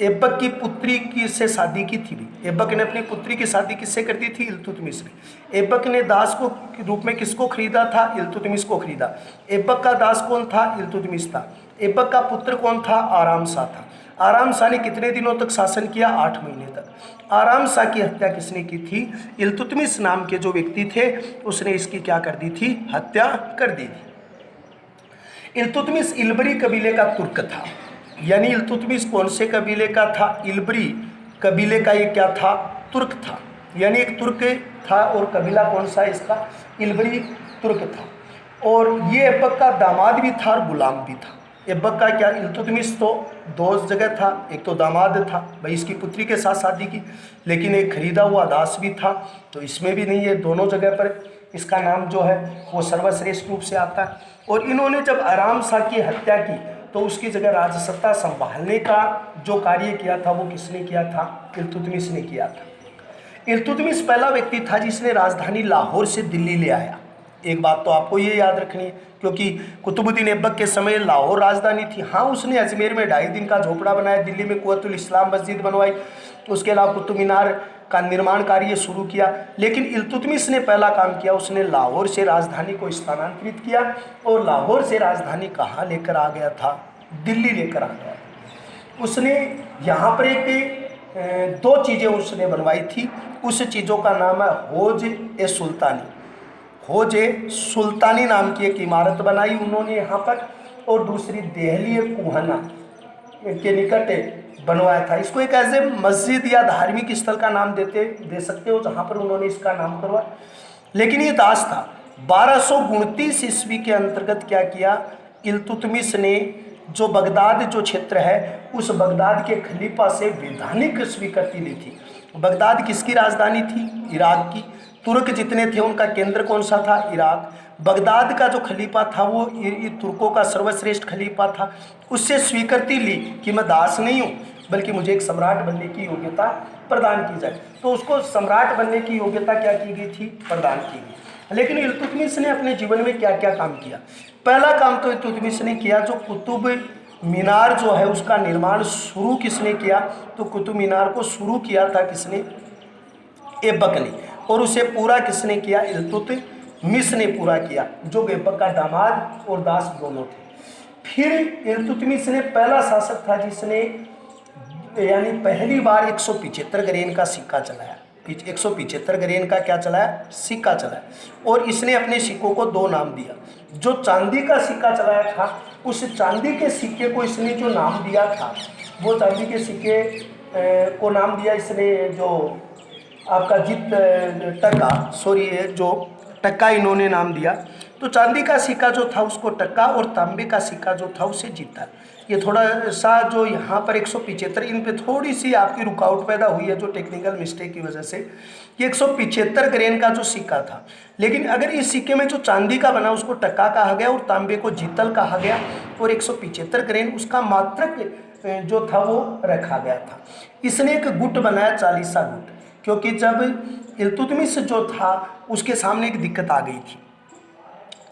ऐबक की पुत्री की से शादी की थी भी। ऐबक ने अपनी पुत्री की शादी किससे कर दी थी, इल्तुतमिश ने। ऐबक ने दास को रूप में किसको खरीदा था, इल्तुतमिश को खरीदा। ऐबक का दास कौन था, इल्तुतमिश था। ऐबक का पुत्र कौन था, आराम शाह था। आराम शाह ने कितने दिनों तक शासन किया, 8 महीने तक। आराम शाह की हत्या किसने की थी, इल्तुतमिश नाम के जो व्यक्ति थे उसने इसकी क्या कर दी थी, हत्या कर दी थी। इल्तुतमिश इल्बरी कबीले का तुर्क था। यानी इल्तुतमिश कौन से कबीले का था? इल्बरी कबीले का ये क्या था? तुर्क था। यानी एक तुर्क था और कबीला कौन सा इसका? इल्बरी तुर्क था। और ये ऐबक का दामाद भी था और गुलाम भी था। ऐबक का क्या, इल्तुतमिश तो दो जगह था, एक तो दामाद था भाई इसकी पुत्री के साथ शादी की, लेकिन एक खरीदा हुआ दास भी था, तो इसमें भी नहीं है। दोनों जगह पर इसका नाम जो है वो सर्वश्रेष्ठ रूप से आता है। और इन्होंने जब आराम शाह की हत्या की तो उसकी जगह राजसत्ता संभालने का जो कार्य किया था वो किसने किया था? इल्तुतमिश ने किया था। इल्तुतमिश पहला व्यक्ति था जिसने राजधानी लाहौर से दिल्ली ले आया। एक बात तो आपको ये याद रखनी है, क्योंकि कुतुबुद्दीन ऐबक के समय लाहौर राजधानी थी। हाँ, उसने अजमेर में 2.5 दिन का झोपड़ा बनाया, दिल्ली में कुव्वतुल इस्लाम मस्जिद बनवाई, उसके अलावा कुतुब मीनार का निर्माण कार्य शुरू किया। लेकिन इल्तुतमिश ने पहला काम किया, उसने लाहौर से राजधानी को स्थानांतरित किया। और लाहौर से राजधानी कहाँ लेकर आ गया था? दिल्ली लेकर आ गया था। उसने यहाँ पर एक 2 चीज़ें उसने बनवाई थी। उस चीज़ों का नाम है हौज ए सुल्तानी। हौज ए सुल्तानी नाम की एक इमारत बनाई उन्होंने यहाँ पर, और दूसरी देहली कुहना के निकट बनवाया था। इसको एक ऐसे मस्जिद या धार्मिक स्थल का नाम दे सकते हो जहाँ पर उन्होंने इसका नाम करवाया। लेकिन ये दास था। 1229 ईस्वी के अंतर्गत क्या किया, इल्तुतमिश ने जो बगदाद जो क्षेत्र है उस बगदाद के खलीफा से वैधानिक स्वीकृति ली थी। बगदाद किसकी राजधानी थी? इराक की। तुर्क जितने थे उनका केंद्र कौन सा था? इराक। बगदाद का जो खलीफा था वो तुर्कों का सर्वश्रेष्ठ खलीफा था। उससे स्वीकृति ली कि मैं दास नहीं हूँ बल्कि मुझे एक सम्राट बनने की योग्यता प्रदान की जाए। तो उसको सम्राट बनने की योग्यता क्या की गई थी? प्रदान की गई। लेकिन इल्तुतमिश ने अपने जीवन में क्या क्या काम किया? पहला काम तो इल्तुतमिश ने किया, जो कुतुब मीनार जो है उसका निर्माण शुरू किसने किया? तो कुतुब मीनार को शुरू किया था किसने? ऐबक ने। और उसे पूरा किसने किया? इल्तुतमिश ने पूरा किया, जो ऐबक का दामाद और दास दोनों थे। फिर इल्तुतमिश ने पहला शासक था जिसने यानी पहली बार 175 ग्रेन का सिक्का चलाया। 175 ग्रेन का क्या चलाया? सिक्का चलाया। और इसने अपने सिक्कों को 2 नाम दिया। जो चांदी का सिक्का चलाया था उस चांदी के सिक्के को इसने जो नाम दिया था, वो चांदी के सिक्के को नाम दिया इसने जो आपका टक्का, जो टक्का इन्होंने नाम दिया। तो चांदी का सिक्का जो था उसको टक्का और तांबे का सिक्का जो था उसे जीता। ये थोड़ा सा जो यहाँ पर 175, इन पे थोड़ी सी आपकी रुकावट पैदा हुई है जो टेक्निकल मिस्टेक की वजह से। ये 175 ग्रेन का जो सिक्का था, लेकिन अगर इस सिक्के में जो चांदी का बना उसको टक्का कहा गया और तांबे को जीतल कहा गया, और 175 ग्रेन उसका मात्रक जो था वो रखा गया था। इसने एक गुट बनाया, 40सा गुट, क्योंकि जब इल्तुतमिश जो था उसके सामने एक दिक्कत आ गई थी।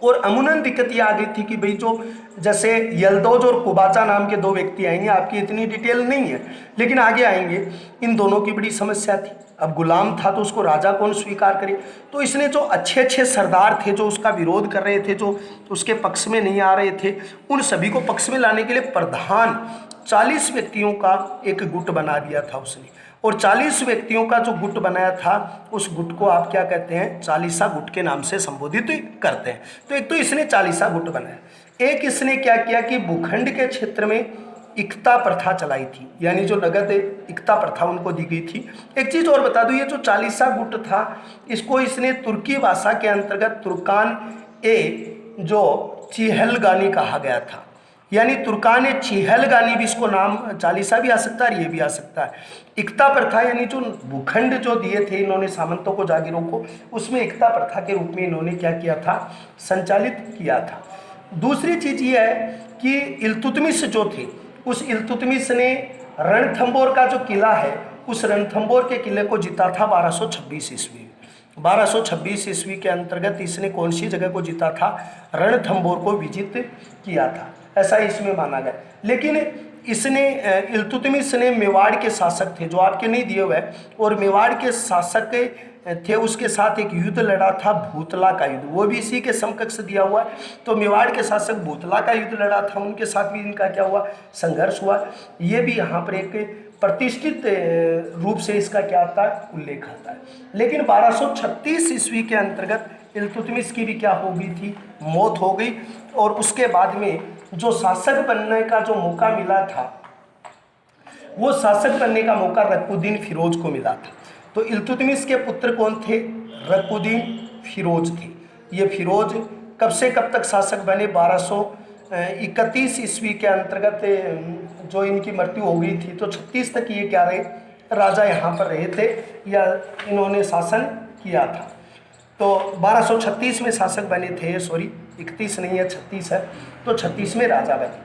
और अमूमन दिक्कत ये आ गई थी कि भाई जो जैसे यल्दौज और कुबाचा नाम के 2 व्यक्ति आएंगे, आपकी इतनी डिटेल नहीं है लेकिन आगे आएंगे, इन दोनों की बड़ी समस्या थी। अब गुलाम था तो उसको राजा कौन स्वीकार करे? तो इसने जो अच्छे अच्छे सरदार थे जो उसका विरोध कर रहे थे, जो उसके पक्ष में नहीं आ रहे थे, उन सभी को पक्ष में लाने के लिए प्रधान 40 व्यक्तियों का एक गुट बना दिया था उसने। और 40 व्यक्तियों का जो गुट बनाया था उस गुट को आप क्या कहते हैं? 40सा गुट के नाम से संबोधित करते हैं। तो एक तो इसने 40सा गुट बनाया। एक इसने क्या किया कि भूखंड के क्षेत्र में इक्ता प्रथा चलाई थी, यानी जो नगद इक्ता प्रथा उनको दी गई थी। एक चीज़ और बता दूं, ये जो 40सा गुट था इसको इसने तुर्की भाषा के अंतर्गत तुर्कान ए जो चिहलगानी कहा गया था। यानी तुर्कान ए चिहलगानी भी इसको नाम 40सा भी आ सकता है और ये भी आ सकता है। इक्ता प्रथा यानी जो भूखंड जो दिए थे इन्होंने सामंतों को, जागीरों को, उसमें इक्ता प्रथा के रूप में इन्होंने क्या किया था? संचालित किया था। दूसरी चीज़ ये है कि इल्तुतमिश जो थे उस इल्तुतमिश ने रणथंबोर का जो किला है उस रणथंबोर के किले को जीता था 1226 ईस्वी। 1226 ईस्वी के अंतर्गत इसने कौन सी जगह को जीता था? रणथंबोर को विजित किया था, ऐसा इसमें माना गया। लेकिन इसने इल्तुतमिश ने मेवाड़ के शासक थे जो आपके नहीं दिए हुए, और मेवाड़ के शासक थे उसके साथ एक युद्ध लड़ा था, भूतला का युद्ध, वो भी इसी के समकक्ष दिया हुआ है। तो मेवाड़ के शासक भूतला का युद्ध लड़ा था, उनके साथ भी इनका क्या हुआ? संघर्ष हुआ। ये भी यहाँ पर एक प्रतिष्ठित रूप से इसका क्या आता है? उल्लेख आता है। लेकिन 1236 ईस्वी के अंतर्गत इल्तुतमिश की भी क्या हो गई थी? मौत हो गई। और उसके बाद में जो शासक बनने का जो मौका मिला था, वो शासक बनने का मौका रकुद्दीन फिरोज को मिला था। तो इल्तुतमिश के पुत्र कौन थे? रकुद्दीन फिरोज थे। ये फिरोज कब से कब तक शासक बने? 1231 ईस्वी के अंतर्गत जो इनकी मृत्यु हो गई थी, तो 36 तक ये क्या रहे? राजा यहाँ पर रहे थे या इन्होंने शासन किया था। तो 1236 में शासक बने थे, सॉरी 31 नहीं है 36 है, तो 36 में राजा बने।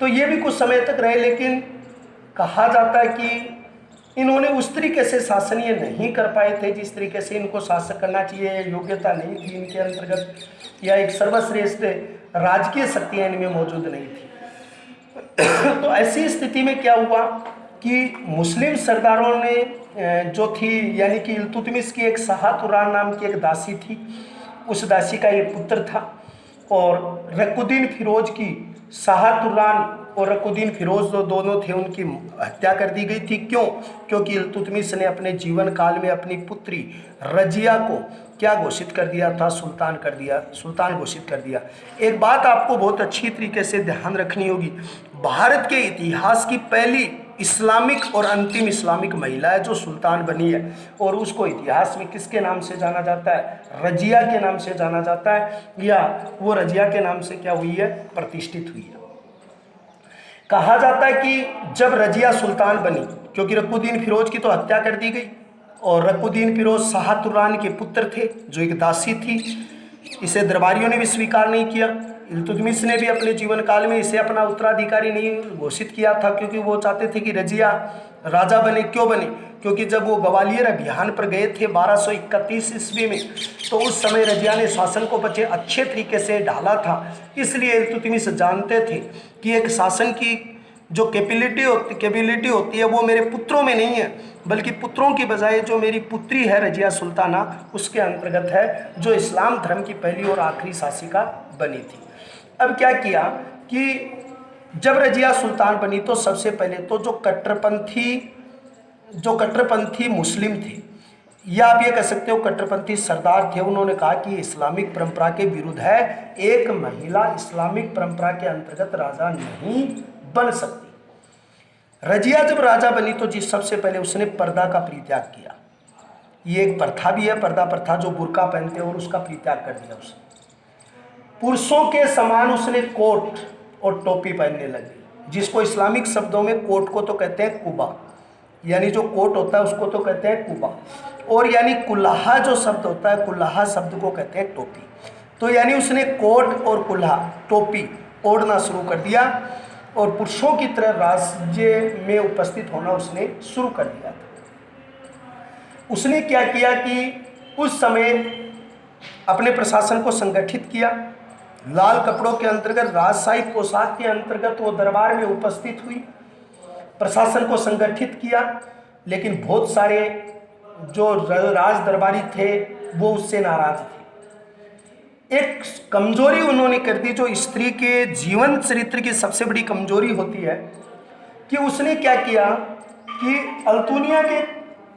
तो ये भी कुछ समय तक रहे, लेकिन कहा जाता है कि इन्होंने उस तरीके से शासन ये नहीं कर पाए थे जिस तरीके से इनको शासक करना चाहिए, योग्यता नहीं थी इनके अंतर्गत, या एक सर्वश्रेष्ठ राजकीय शक्तियाँ इनमें मौजूद नहीं थी। तो ऐसी स्थिति में क्या हुआ कि मुस्लिम सरदारों ने जो थी, यानी कि इल्तुतमिश की एक शाहतुर्रान नाम की एक दासी थी, उस दासी का ये पुत्र था, और रकुद्दीन फिरोज की शाहतुर्रान और रकुद्दीन फिरोज जो दोनों थे उनकी हत्या कर दी गई थी। क्यों? क्योंकि इल्तुतमिश ने अपने जीवन काल में अपनी पुत्री रजिया को क्या घोषित कर दिया था? सुल्तान घोषित कर दिया। एक बात आपको बहुत अच्छी तरीके से ध्यान रखनी होगी, भारत के इतिहास की पहली इस्लामिक और अंतिम इस्लामिक महिला है जो सुल्तान बनी है, और उसको इतिहास में किसके नाम से जाना जाता है? रजिया के नाम से जाना जाता है, या वो रजिया के नाम से क्या हुई है? प्रतिष्ठित हुई है। कहा जाता है कि जब रजिया सुल्तान बनी, क्योंकि रकुद्दीन फिरोज की तो हत्या कर दी गई, और रकुद्दीन फिरोज शाहतुर्रान के पुत्र थे जो एक दासी थी, इसे दरबारियों ने भी स्वीकार नहीं किया। इल्तुतमिश ने भी अपने जीवन काल में इसे अपना उत्तराधिकारी नहीं घोषित किया था, क्योंकि वो चाहते थे कि रजिया राजा बने। क्यों बने? क्योंकि जब वो ग्वालियर अभियान पर गए थे 1231 ईस्वी में, तो उस समय रजिया ने शासन को बच्चे अच्छे तरीके से ढाला था। इसलिए इल्तुतमिश जानते थे कि एक शासन की जो कैपेबिलिटी होती है वो मेरे पुत्रों में नहीं है, बल्कि पुत्रों की बजाय जो मेरी पुत्री है रजिया सुल्ताना, उसके अंतर्गत है, जो इस्लाम धर्म की पहली और आखिरी शासिका बनी थी। अब क्या किया कि जब रजिया सुल्तान बनी तो सबसे पहले तो जो कट्टरपंथी मुस्लिम थे, या आप ये कह सकते हो कट्टरपंथी सरदार थे, उन्होंने कहा कि इस्लामिक परंपरा के विरुद्ध है, एक महिला इस्लामिक परंपरा के अंतर्गत राजा नहीं बन सकती। रजिया जब राजा बनी तो जी सबसे पहले उसने पर्दा का परित्याग किया। ये एक प्रथा भी है, पर्दा प्रथा, जो बुर्का पहनते हैं, और उसका परित्याग कर दिया उसने। पुरुषों के समान उसने कोट और टोपी पहनने लगी, जिसको इस्लामिक शब्दों में कोट को तो कहते हैं कुबा, यानी जो कोट होता है उसको तो कहते हैं कुबा, और यानी कुल्लाहा जो शब्द होता है, कुल्लाहा शब्द को कहते हैं टोपी। तो यानी उसने कोट और कुल्हा टोपी ओढ़ना शुरू कर दिया, और पुरुषों की तरह राज्य में उपस्थित होना उसने शुरू कर दिया था। उसने क्या किया कि उस समय अपने प्रशासन को संगठित किया, लाल कपड़ों के अंतर्गत, राजशाही पोशाक के अंतर्गत वो दरबार में उपस्थित हुई, प्रशासन को संगठित किया। लेकिन बहुत सारे जो राज दरबारी थे वो उससे नाराज थे। एक कमजोरी उन्होंने कर दी, जो स्त्री के जीवन चरित्र की सबसे बड़ी कमजोरी होती है, कि उसने क्या किया कि अल्तुनिया के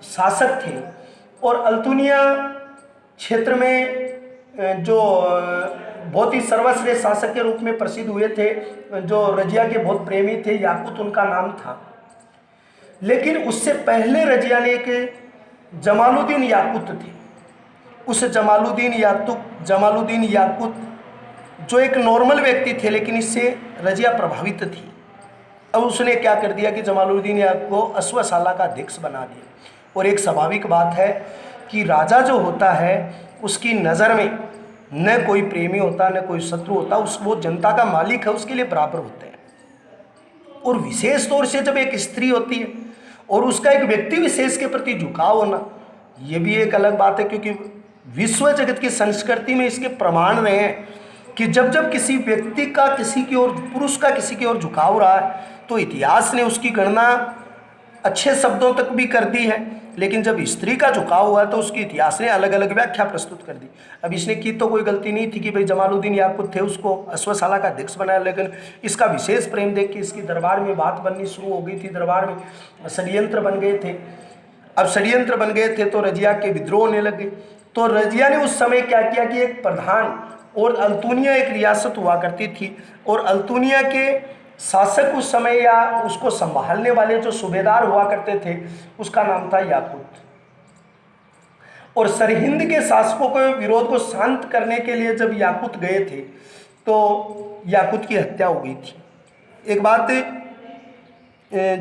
शासक थे, और अल्तुनिया क्षेत्र में जो बहुत ही सर्वश्रेष्ठ शासक के रूप में प्रसिद्ध हुए थे, जो रजिया के बहुत प्रेमी थे, याकूत उनका नाम था। लेकिन उससे पहले रजिया ने एक जमालुद्दीन याकूत थे, उस जमालुद्दीन याकूत जो एक नॉर्मल व्यक्ति थे, लेकिन इससे रजिया प्रभावित थी। अब उसने क्या कर दिया कि जमालुद्दीन याकूत को अश्वशाला का अध्यक्ष बना दिया। और एक स्वाभाविक बात है कि राजा जो होता है उसकी नज़र में न कोई प्रेमी होता न कोई शत्रु होता, वो जनता का मालिक है, उसके लिए बराबर होते हैं। और विशेष तौर से जब एक स्त्री होती है और उसका एक व्यक्ति विशेष के प्रति झुकाव होना, ये भी एक अलग बात है, क्योंकि विश्व जगत की संस्कृति में इसके प्रमाण रहे हैं कि जब जब किसी व्यक्ति का किसी की ओर, पुरुष का किसी की ओर झुकाव रहा है, तो इतिहास ने उसकी गणना अच्छे शब्दों तक भी कर दी है। लेकिन जब स्त्री का झुकाव हुआ तो उसकी इतिहास ने अलग अलग व्याख्या प्रस्तुत कर दी। अब इसने की तो कोई गलती नहीं थी कि भाई जमालुद्दीन याकूत थे, उसको अश्वशाला का अध्यक्ष बनाया, लेकिन इसका विशेष प्रेम देख के इसकी दरबार में बात बननी शुरू हो गई थी, दरबार में षड्यंत्र बन गए थे। अब षड्यंत्र बन गए थे तो रजिया के विद्रोह होने लगे। तो रजिया ने उस समय क्या किया कि एक प्रधान और अल्तुनिया एक रियासत हुआ करती थी, और अल्तुनिया के शासक उस समय या उसको संभालने वाले जो सूबेदार हुआ करते थे उसका नाम था याकूत। और सरहिंद के शासकों के विरोध को शांत करने के लिए जब याकूत गए थे तो याकूत की हत्या हो गई थी। एक बात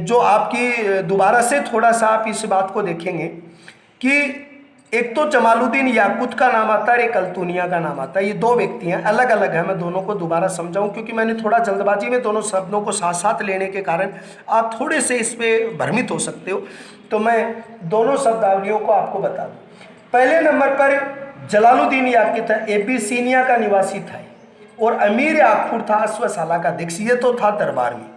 जो आपकी दोबारा से थोड़ा सा आप इस बात को देखेंगे कि एक तो जमालुद्दीन याकूत का नाम आता है, एक अल्तुनिया का नाम आता है। ये दो व्यक्ति हैं, अलग अलग हैं। मैं दोनों को दोबारा समझाऊं क्योंकि मैंने थोड़ा जल्दबाजी में दोनों शब्दों को साथ साथ लेने के कारण आप थोड़े से इस पर भ्रमित हो सकते हो, तो मैं दोनों शब्दावलियों को आपको बता दूं। पहले नंबर पर जलालुद्दीन याकूत एबिसिनिया का निवासी था और अमीर आखुर था अश्वशाला का अध्यक्ष। ये तो था दरबार में।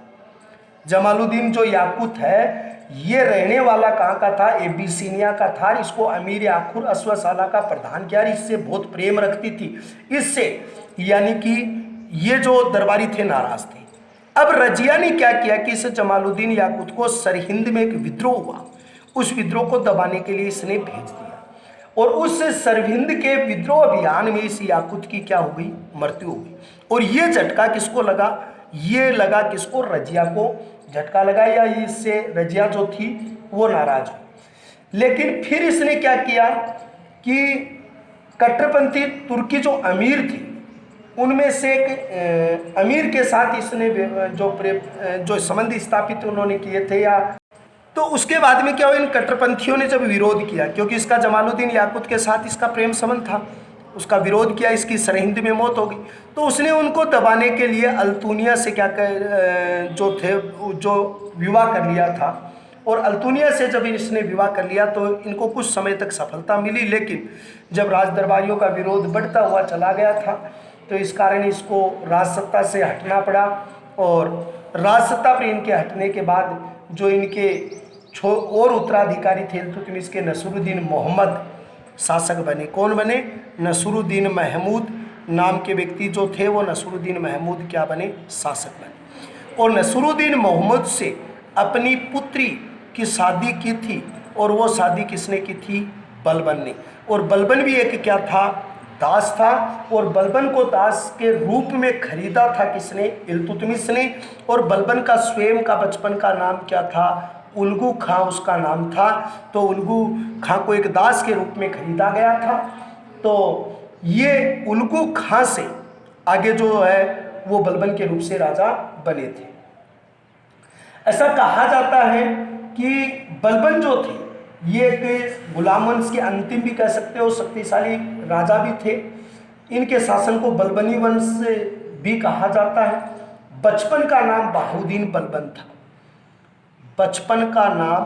जमालुद्दीन जो याकूत है ये रहने वाला कहाँ का था? एबिसिनिया का था। इसको अमीर आखुर अश्वशाला का प्रधान किया, इससे बहुत प्रेम रखती थी इससे, यानी कि ये जो दरबारी थे नाराज थे। अब रजिया ने क्या किया कि इस जमालुद्दीन याकूत को सरहिंद में एक विद्रोह हुआ, उस विद्रोह को दबाने के लिए इसने भेज दिया और उस सरहिंद के विद्रोह अभियान में इस याकूत की क्या हो गई? मृत्यु हो गई। और ये झटका किसको लगा? ये लगा किसको? रजिया को झटका लगा, या इससे रजिया जो थी वो नाराज हुई। लेकिन फिर इसने क्या किया कि कट्टरपंथी तुर्की जो अमीर थे उनमें से एक अमीर के साथ इसने जो संबंध स्थापित उन्होंने किए थे, या तो उसके बाद में क्या हुआ? इन कट्टरपंथियों ने जब विरोध किया, क्योंकि इसका जमालुद्दीन याकूत के साथ इसका प्रेम संबंध था, उसका विरोध किया, इसकी सरहिंद में मौत हो गई, तो उसने उनको दबाने के लिए अल्तुनिया से जो विवाह कर लिया था। और अल्तुनिया से जब इसने विवाह कर लिया तो इनको कुछ समय तक सफलता मिली, लेकिन जब राज दरबारियों का विरोध बढ़ता हुआ चला गया था तो इस कारण इसको राजसत्ता से हटना पड़ा। और राजसत्ता पर इनके हटने के बाद जो इनके और उत्तराधिकारी थे इल्तुतमिश के नसरुद्दीन मोहम्मद शासक बने। कौन बने? नसरुद्दीन महमूद नाम के व्यक्ति जो थे वो नसरुद्दीन महमूद क्या बने? शासक बने। और नसरुद्दीन मोहम्मद से अपनी पुत्री की शादी की थी, और वो शादी किसने की थी? बलबन ने। और बलबन भी एक क्या था? दास था। और बलबन को दास के रूप में खरीदा था किसने? इल्तुतमिश ने। और बलबन का स्वयं का बचपन का नाम क्या था? उल्गू खां उसका नाम था। तो उल्गू खां को एक दास के रूप में खरीदा गया था। तो ये उल्गू खां से आगे जो है वो बलबन के रूप से राजा बने थे। ऐसा कहा जाता है कि बलबन जो थे ये एक गुलाम वंश के अंतिम भी कह सकते हो शक्तिशाली राजा भी थे। इनके शासन को बलबनी वंश भी कहा जाता है। बचपन का नाम बहाउद्दीन बलबन था। बचपन का नाम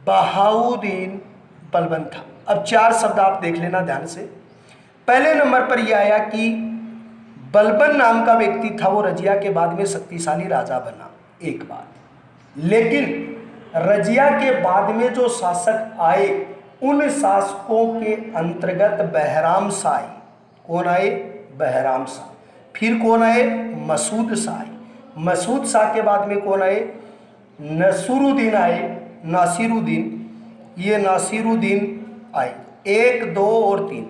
बहाउद्दीन बलबन था। अब चार शब्द आप देख लेना ध्यान से। पहले नंबर पर यह आया कि बलबन नाम का व्यक्ति था, वो रजिया के बाद में शक्तिशाली राजा बना, एक बात। लेकिन रजिया के बाद में जो शासक आए उन शासकों के अंतर्गत बहराम शाह आए। कौन आए? बहराम शाह। फिर कौन आए? मसूद शाह आए। मसूद शाह के बाद में कौन आए? नसरुद्दीन आए, नासिरुद्दीन। ये नासिरुद्दीन आए, 1, 2 और 3।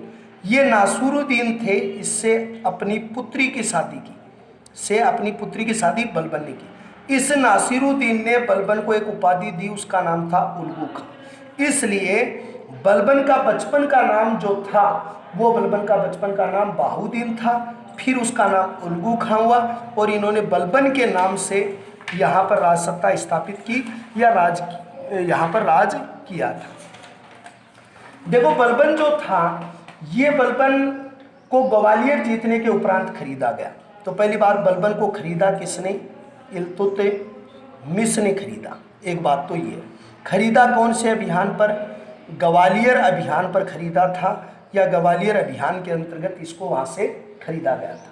ये नासिरुद्दीन थे। इससे अपनी पुत्री की शादी बलबन ने की। इस नासिरुद्दीन ने बलबन को एक उपाधि दी, उसका नाम था उल्गू खां। इसलिए बलबन का बचपन का नाम जो था वो बलबन का बचपन का नाम बहाउद्दीन था, फिर उसका नाम उल्गू खां हुआ, और इन्होंने बलबन के नाम से यहाँ पर राजसत्ता स्थापित की या यहाँ पर राज किया था। देखो बलबन जो था, ये बलबन को ग्वालियर जीतने के उपरांत खरीदा गया। तो पहली बार बलबन को खरीदा किसने? इल्तुतमिश ने खरीदा। एक बात तो ये खरीदा कौन से अभियान पर? ग्वालियर अभियान पर खरीदा था, या ग्वालियर अभियान के अंतर्गत इसको वहाँ से खरीदा गया था।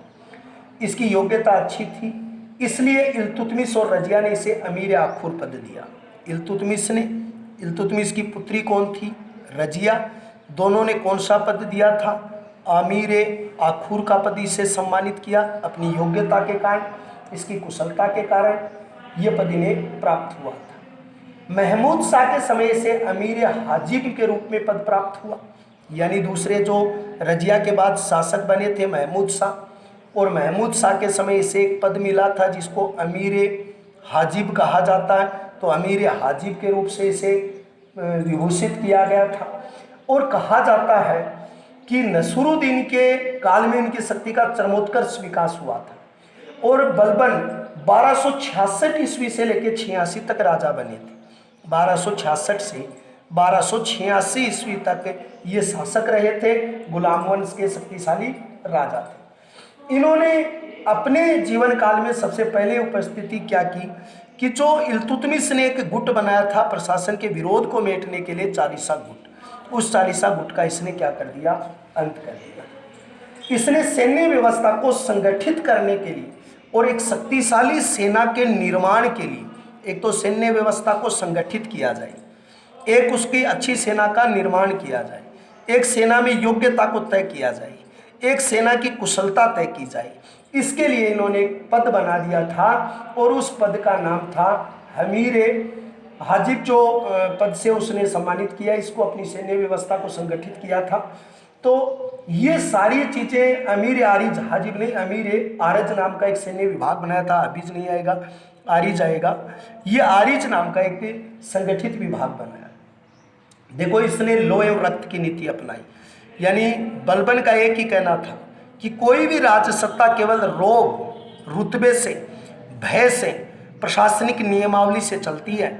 इसकी योग्यता अच्छी थी, इसलिए इल्तुतमिश और रजिया ने इसे अमीर आखुर पद दिया। इल्तुतमिश की पुत्री कौन थी? रजिया। दोनों ने कौन सा पद दिया था? अमीर आखुर का पद इसे सम्मानित किया। अपनी योग्यता के कारण, इसकी कुशलता के कारण ये पद इन्हें प्राप्त हुआ था। महमूद शाह के समय से अमीर हाजिब के रूप में पद प्राप्त हुआ। यानी दूसरे जो रजिया के बाद शासक बने थे महमूद शाह, और महमूद शाह के समय इसे एक पद मिला था जिसको अमीर हाजिब कहा जाता है। तो अमीर हाजिब के रूप से इसे विभूषित किया गया था। और कहा जाता है कि नसरुद्दीन के काल में इनकी शक्ति का चरमोत्कर्ष विकास हुआ था और बलबन 1266 ईस्वी से लेकर 86 तक राजा बने थे। 1266 से 1286 ईस्वी तक ये शासक रहे थे, गुलाम वंश के शक्तिशाली राजा थे। इन्होंने अपने जीवन काल में सबसे पहले उपस्थिति क्या की कि जो इल्तुतमिश ने एक गुट बनाया था प्रशासन के विरोध को मेटने के लिए, चालीसा गुट, उस चालीसा गुट का इसने क्या कर दिया, अंत कर दिया। इसने सैन्य व्यवस्था को संगठित करने के लिए और एक शक्तिशाली सेना के निर्माण के लिए, एक तो सैन्य व्यवस्था को संगठित किया जाए, एक उसकी अच्छी सेना का निर्माण किया जाए, एक सेना में योग्यता को तय किया जाए, एक सेना की कुशलता तय की जाए। इसके लिए इन्होंने एक पद बना दिया था और उस पद का नाम था अमीर हाजिब। जो पद से उसने सम्मानित किया, इसको अपनी सैन्य व्यवस्था को संगठित किया था। तो ये सारी चीज़ें अमीर आरिज हाजिब ने अमीर आरज नाम का एक सैन्य विभाग बनाया था, हबीज नहीं आएगा, आरिज आएगा। ये आरिज नाम का एक संगठित विभाग बनाया। देखो, इसने लो एवं रक्त की नीति अपनाई, यानी बलबन का एक ही कहना था कि कोई भी राजसत्ता केवल रोब, रुतबे से, भय से, प्रशासनिक नियमावली से चलती है।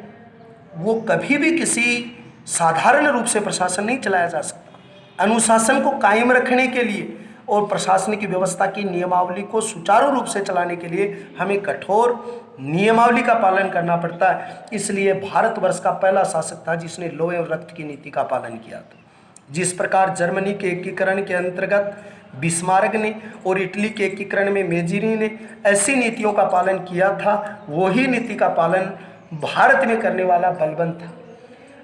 वो कभी भी किसी साधारण रूप से प्रशासन नहीं चलाया जा सकता। अनुशासन को कायम रखने के लिए और प्रशासनिक व्यवस्था की नियमावली को सुचारू रूप से चलाने के लिए हमें कठोर नियमावली का पालन करना पड़ता है। इसलिए भारतवर्ष का पहला शासक था जिसने लो एवं रक्त की नीति का पालन किया था। जिस प्रकार जर्मनी के एकीकरण के अंतर्गत बिस्मार्क ने और इटली के एकीकरण में मेजीरी ने ऐसी नीतियों का पालन किया था, वही नीति का पालन भारत में करने वाला बलबन था।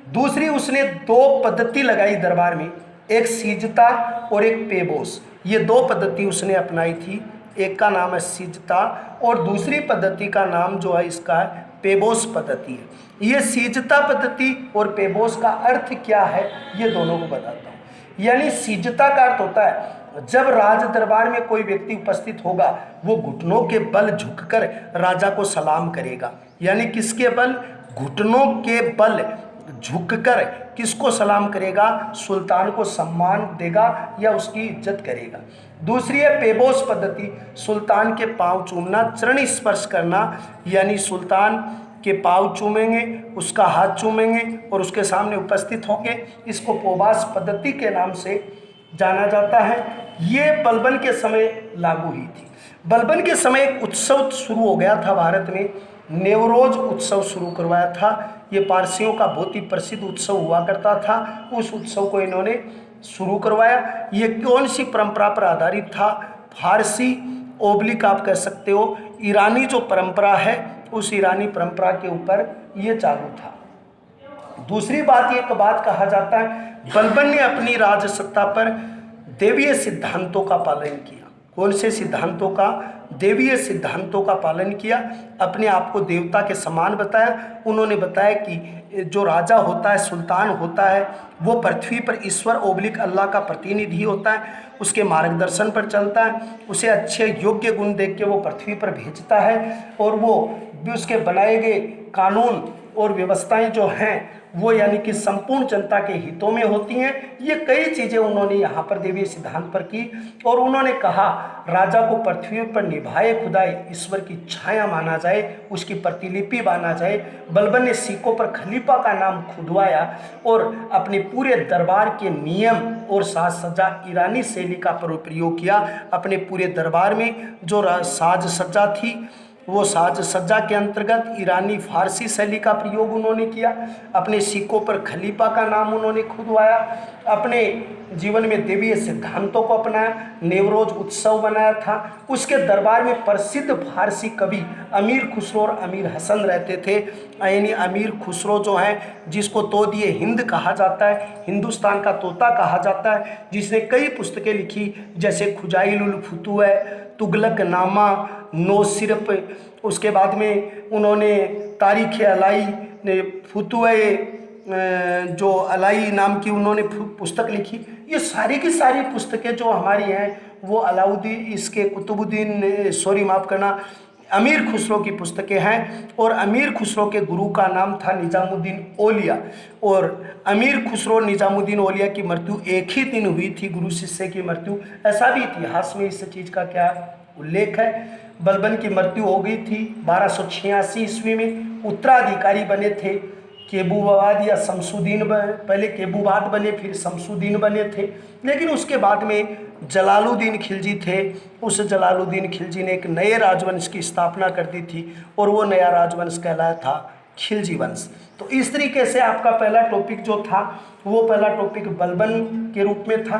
दूसरी, उसने दो पद्धति लगाई दरबार में, एक सीजता और एक पेबोस। ये दो पद्धति उसने अपनाई थी, एक का नाम है सीजता और दूसरी पद्धति का नाम जो है इसका है पेबोस पद्धति है। ये सीजता पद्धति और पेबोस का अर्थ क्या है ये दोनों को बताता हूँ। यानी सीजता का अर्थ होता है जब राज दरबार में कोई व्यक्ति उपस्थित होगा वो घुटनों के बल झुककर राजा को सलाम करेगा। यानी किसके बल? घुटनों के बल झुककर किसको सलाम करेगा? सुल्तान को सम्मान देगा या उसकी इज्जत करेगा। दूसरी है पेबोस पद्धति, सुल्तान के पांव चूमना, चरण स्पर्श करना, यानी सुल्तान के पांव चूमेंगे, उसका हाथ चूमेंगे और उसके सामने उपस्थित होंगे। इसको पोबास पद्धति के नाम से जाना जाता है। ये बलबन के समय लागू हुई थी। बलबन के समय एक उत्सव शुरू हो गया था भारत में, नेवरोज उत्सव शुरू करवाया था। ये पारसियों का बहुत ही प्रसिद्ध उत्सव हुआ करता था, उस उत्सव को इन्होंने शुरू करवाया। ये कौन सी परंपरा पर आधारित था? फारसी ओब्लिक आप कह सकते हो, ईरानी जो परंपरा है उस ईरानी परंपरा के ऊपर ये चालू था। दूसरी बात, एक बात कहा जाता है बलबन ने अपनी राजसत्ता पर देवीय सिद्धांतों का पालन किया। कौन से सिद्धांतों का? देवीय सिद्धांतों का पालन किया। अपने आप को देवता के समान बताया। उन्होंने बताया कि जो राजा होता है, सुल्तान होता है, वो पृथ्वी पर ईश्वर ओब्लिक अल्लाह का प्रतिनिधि होता है, उसके मार्गदर्शन पर चलता है, उसे अच्छे योग्य गुण देख के वो पृथ्वी पर भेजता है और वो भी उसके बनाए गए कानून और व्यवस्थाएं जो हैं वो यानी कि संपूर्ण जनता के हितों में होती हैं। ये कई चीज़ें उन्होंने यहाँ पर देवीय सिद्धांत पर की और उन्होंने कहा राजा को पृथ्वी पर निभाए खुदाई ईश्वर की छाया माना जाए, उसकी प्रतिलिपि माना जाए। बलबन ने सिक्कों पर खलीफा का नाम खुदवाया और अपने पूरे दरबार के नियम और साज सज्जा ईरानी शैली का प्रयोग किया। अपने पूरे दरबार में जो साज सज्जा थी वो साज सज्जा के अंतर्गत ईरानी फारसी शैली का प्रयोग उन्होंने किया। अपने सिक्कों पर खलीफा का नाम उन्होंने खुदवाया। अपने जीवन में देवीय सिद्धांतों को अपनाया, नेवरोज उत्सव बनाया था। उसके दरबार में प्रसिद्ध फारसी कवि अमीर खुसरो और अमीर हसन रहते थे। यानी अमीर खुसरो जो है जिसको तोदिए हिंद कहा जाता है, हिंदुस्तान का तोता कहा जाता है, जिसने कई पुस्तकें लिखी जैसे खुजाइल फुतुह, तुगलक नामा, नो सिर्फ, उसके बाद में उन्होंने तारीख़ अलाई, फुतुह जो अलाई नाम की उन्होंने पुस्तक लिखी। ये सारी की सारी पुस्तकें जो हमारी हैं वो अलाउद्दीन इसके कुतुबुद्दीन सॉरी माफ़ करना अमीर खुसरो की पुस्तकें हैं। और अमीर खुसरो के गुरु का नाम था निज़ामुद्दीन औलिया। और अमीर खुसरो निज़ामुद्दीन औलिया की मृत्यु एक ही दिन हुई थी, गुरु शिष्य की मृत्यु। ऐसा भी इतिहास में इस चीज़ का क्या उल्लेख है। बलबन की मृत्यु हो गई थी 1286 ईस्वी में। उत्तराधिकारी बने थे केबूबाद या शमसुद्दीन, पहले केबूबाद बने फिर शमसुद्दीन बने थे। लेकिन उसके बाद में जलालुद्दीन खिलजी थे। उस जलालुद्दीन खिलजी ने एक नए राजवंश की स्थापना कर दी थी और वो नया राजवंश कहलाया था खिलजी वंश। तो इस तरीके से आपका पहला टॉपिक जो था वो पहला टॉपिक बलबन के रूप में था।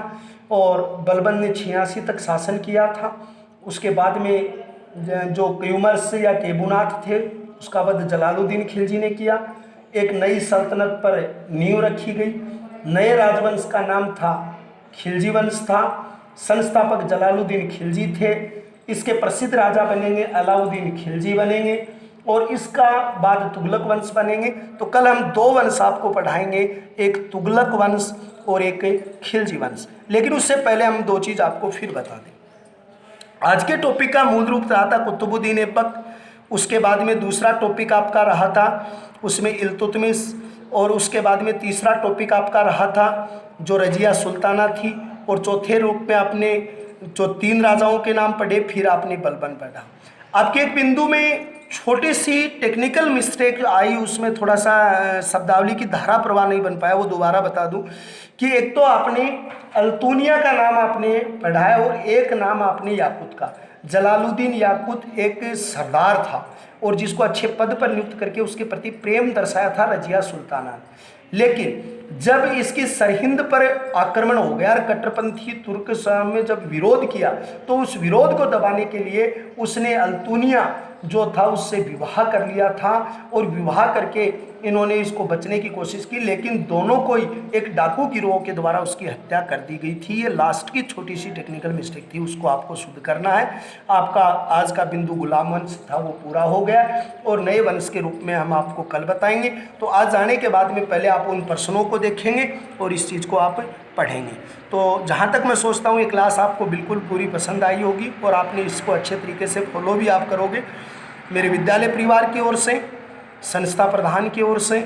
और बलबन ने 86 तक शासन किया था। उसके बाद में जो क्यूमर्स या केबुनाथ थे उसका वध जलालुद्दीन खिलजी ने किया। एक नई सल्तनत पर नींव रखी गई। नए राजवंश का नाम था खिलजी वंश था। संस्थापक जलालुद्दीन खिलजी थे। इसके प्रसिद्ध राजा बनेंगे अलाउद्दीन खिलजी बनेंगे और इसका बाद तुगलक वंश बनेंगे। तो कल हम दो वंश आपको पढ़ाएंगे, एक तुगलक वंश और एक खिलजी वंश। लेकिन उससे पहले हम दो चीज़ आपको फिर बता दें। आज के टॉपिक का मूल रूप रहा था कुतुबुद्दीन ऐबक। उसके बाद में दूसरा टॉपिक आपका रहा था उसमें इल्तुतमिश। और उसके बाद में तीसरा टॉपिक आपका रहा था जो रजिया सुल्ताना थी। और चौथे रूप में आपने जो 3 राजाओं के नाम पढ़े, फिर आपने बलबन पढ़ा। आपके एक बिंदु में छोटी सी टेक्निकल मिस्टेक आई, उसमें थोड़ा सा शब्दावली की धारा प्रवाह नहीं बन पाया, वो दोबारा बता दूं कि एक तो आपने अल्तुनिया का नाम आपने पढ़ा है और एक नाम आपने याकूत का। जलालुद्दीन याकूत एक सरदार था और जिसको अच्छे पद पर नियुक्त करके उसके प्रति प्रेम दर्शाया था रजिया सुल्ताना। लेकिन जब इसकी सरहिंद पर आक्रमण हो गया और कट्टरपंथी तुर्क में जब विरोध किया तो उस विरोध को दबाने के लिए उसने अल्तुनिया जो था उससे विवाह कर लिया था। और विवाह करके इन्होंने इसको बचने की कोशिश की, लेकिन दोनों को ही एक डाकू गिरोह के द्वारा उसकी हत्या कर दी गई थी। ये लास्ट की छोटी सी टेक्निकल मिस्टेक थी, उसको आपको शुद्ध करना है। आपका आज का बिंदु गुलाम वंश था वो पूरा हो गया और नए वंश के रूप में हम आपको कल बताएंगे। तो आज जाने के बाद में पहले आप उन प्रश्नों को देखेंगे और इस चीज़ को आप पढ़ेंगे। तो जहाँ तक मैं सोचता हूँ ये क्लास आपको बिल्कुल पूरी पसंद आई होगी और आपने इसको अच्छे तरीके से फॉलो भी आप करोगे। मेरे विद्यालय परिवार की ओर से, संस्था प्रधान की ओर से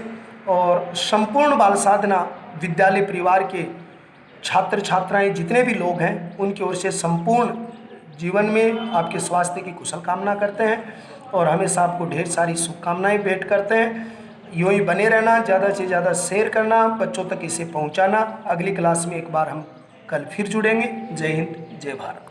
और संपूर्ण बाल साधना विद्यालय परिवार के छात्र छात्राएं जितने भी लोग हैं उनकी ओर से संपूर्ण जीवन में आपके स्वास्थ्य की कुशल कामना करते हैं और हमेशा आपको ढेर सारी शुभकामनाएं भेंट करते हैं। यूँ ही बने रहना, ज़्यादा से ज़्यादा शेयर करना, बच्चों तक इसे पहुंचाना। अगली क्लास में एक बार हम कल फिर जुड़ेंगे। जय हिंद, जय भारत।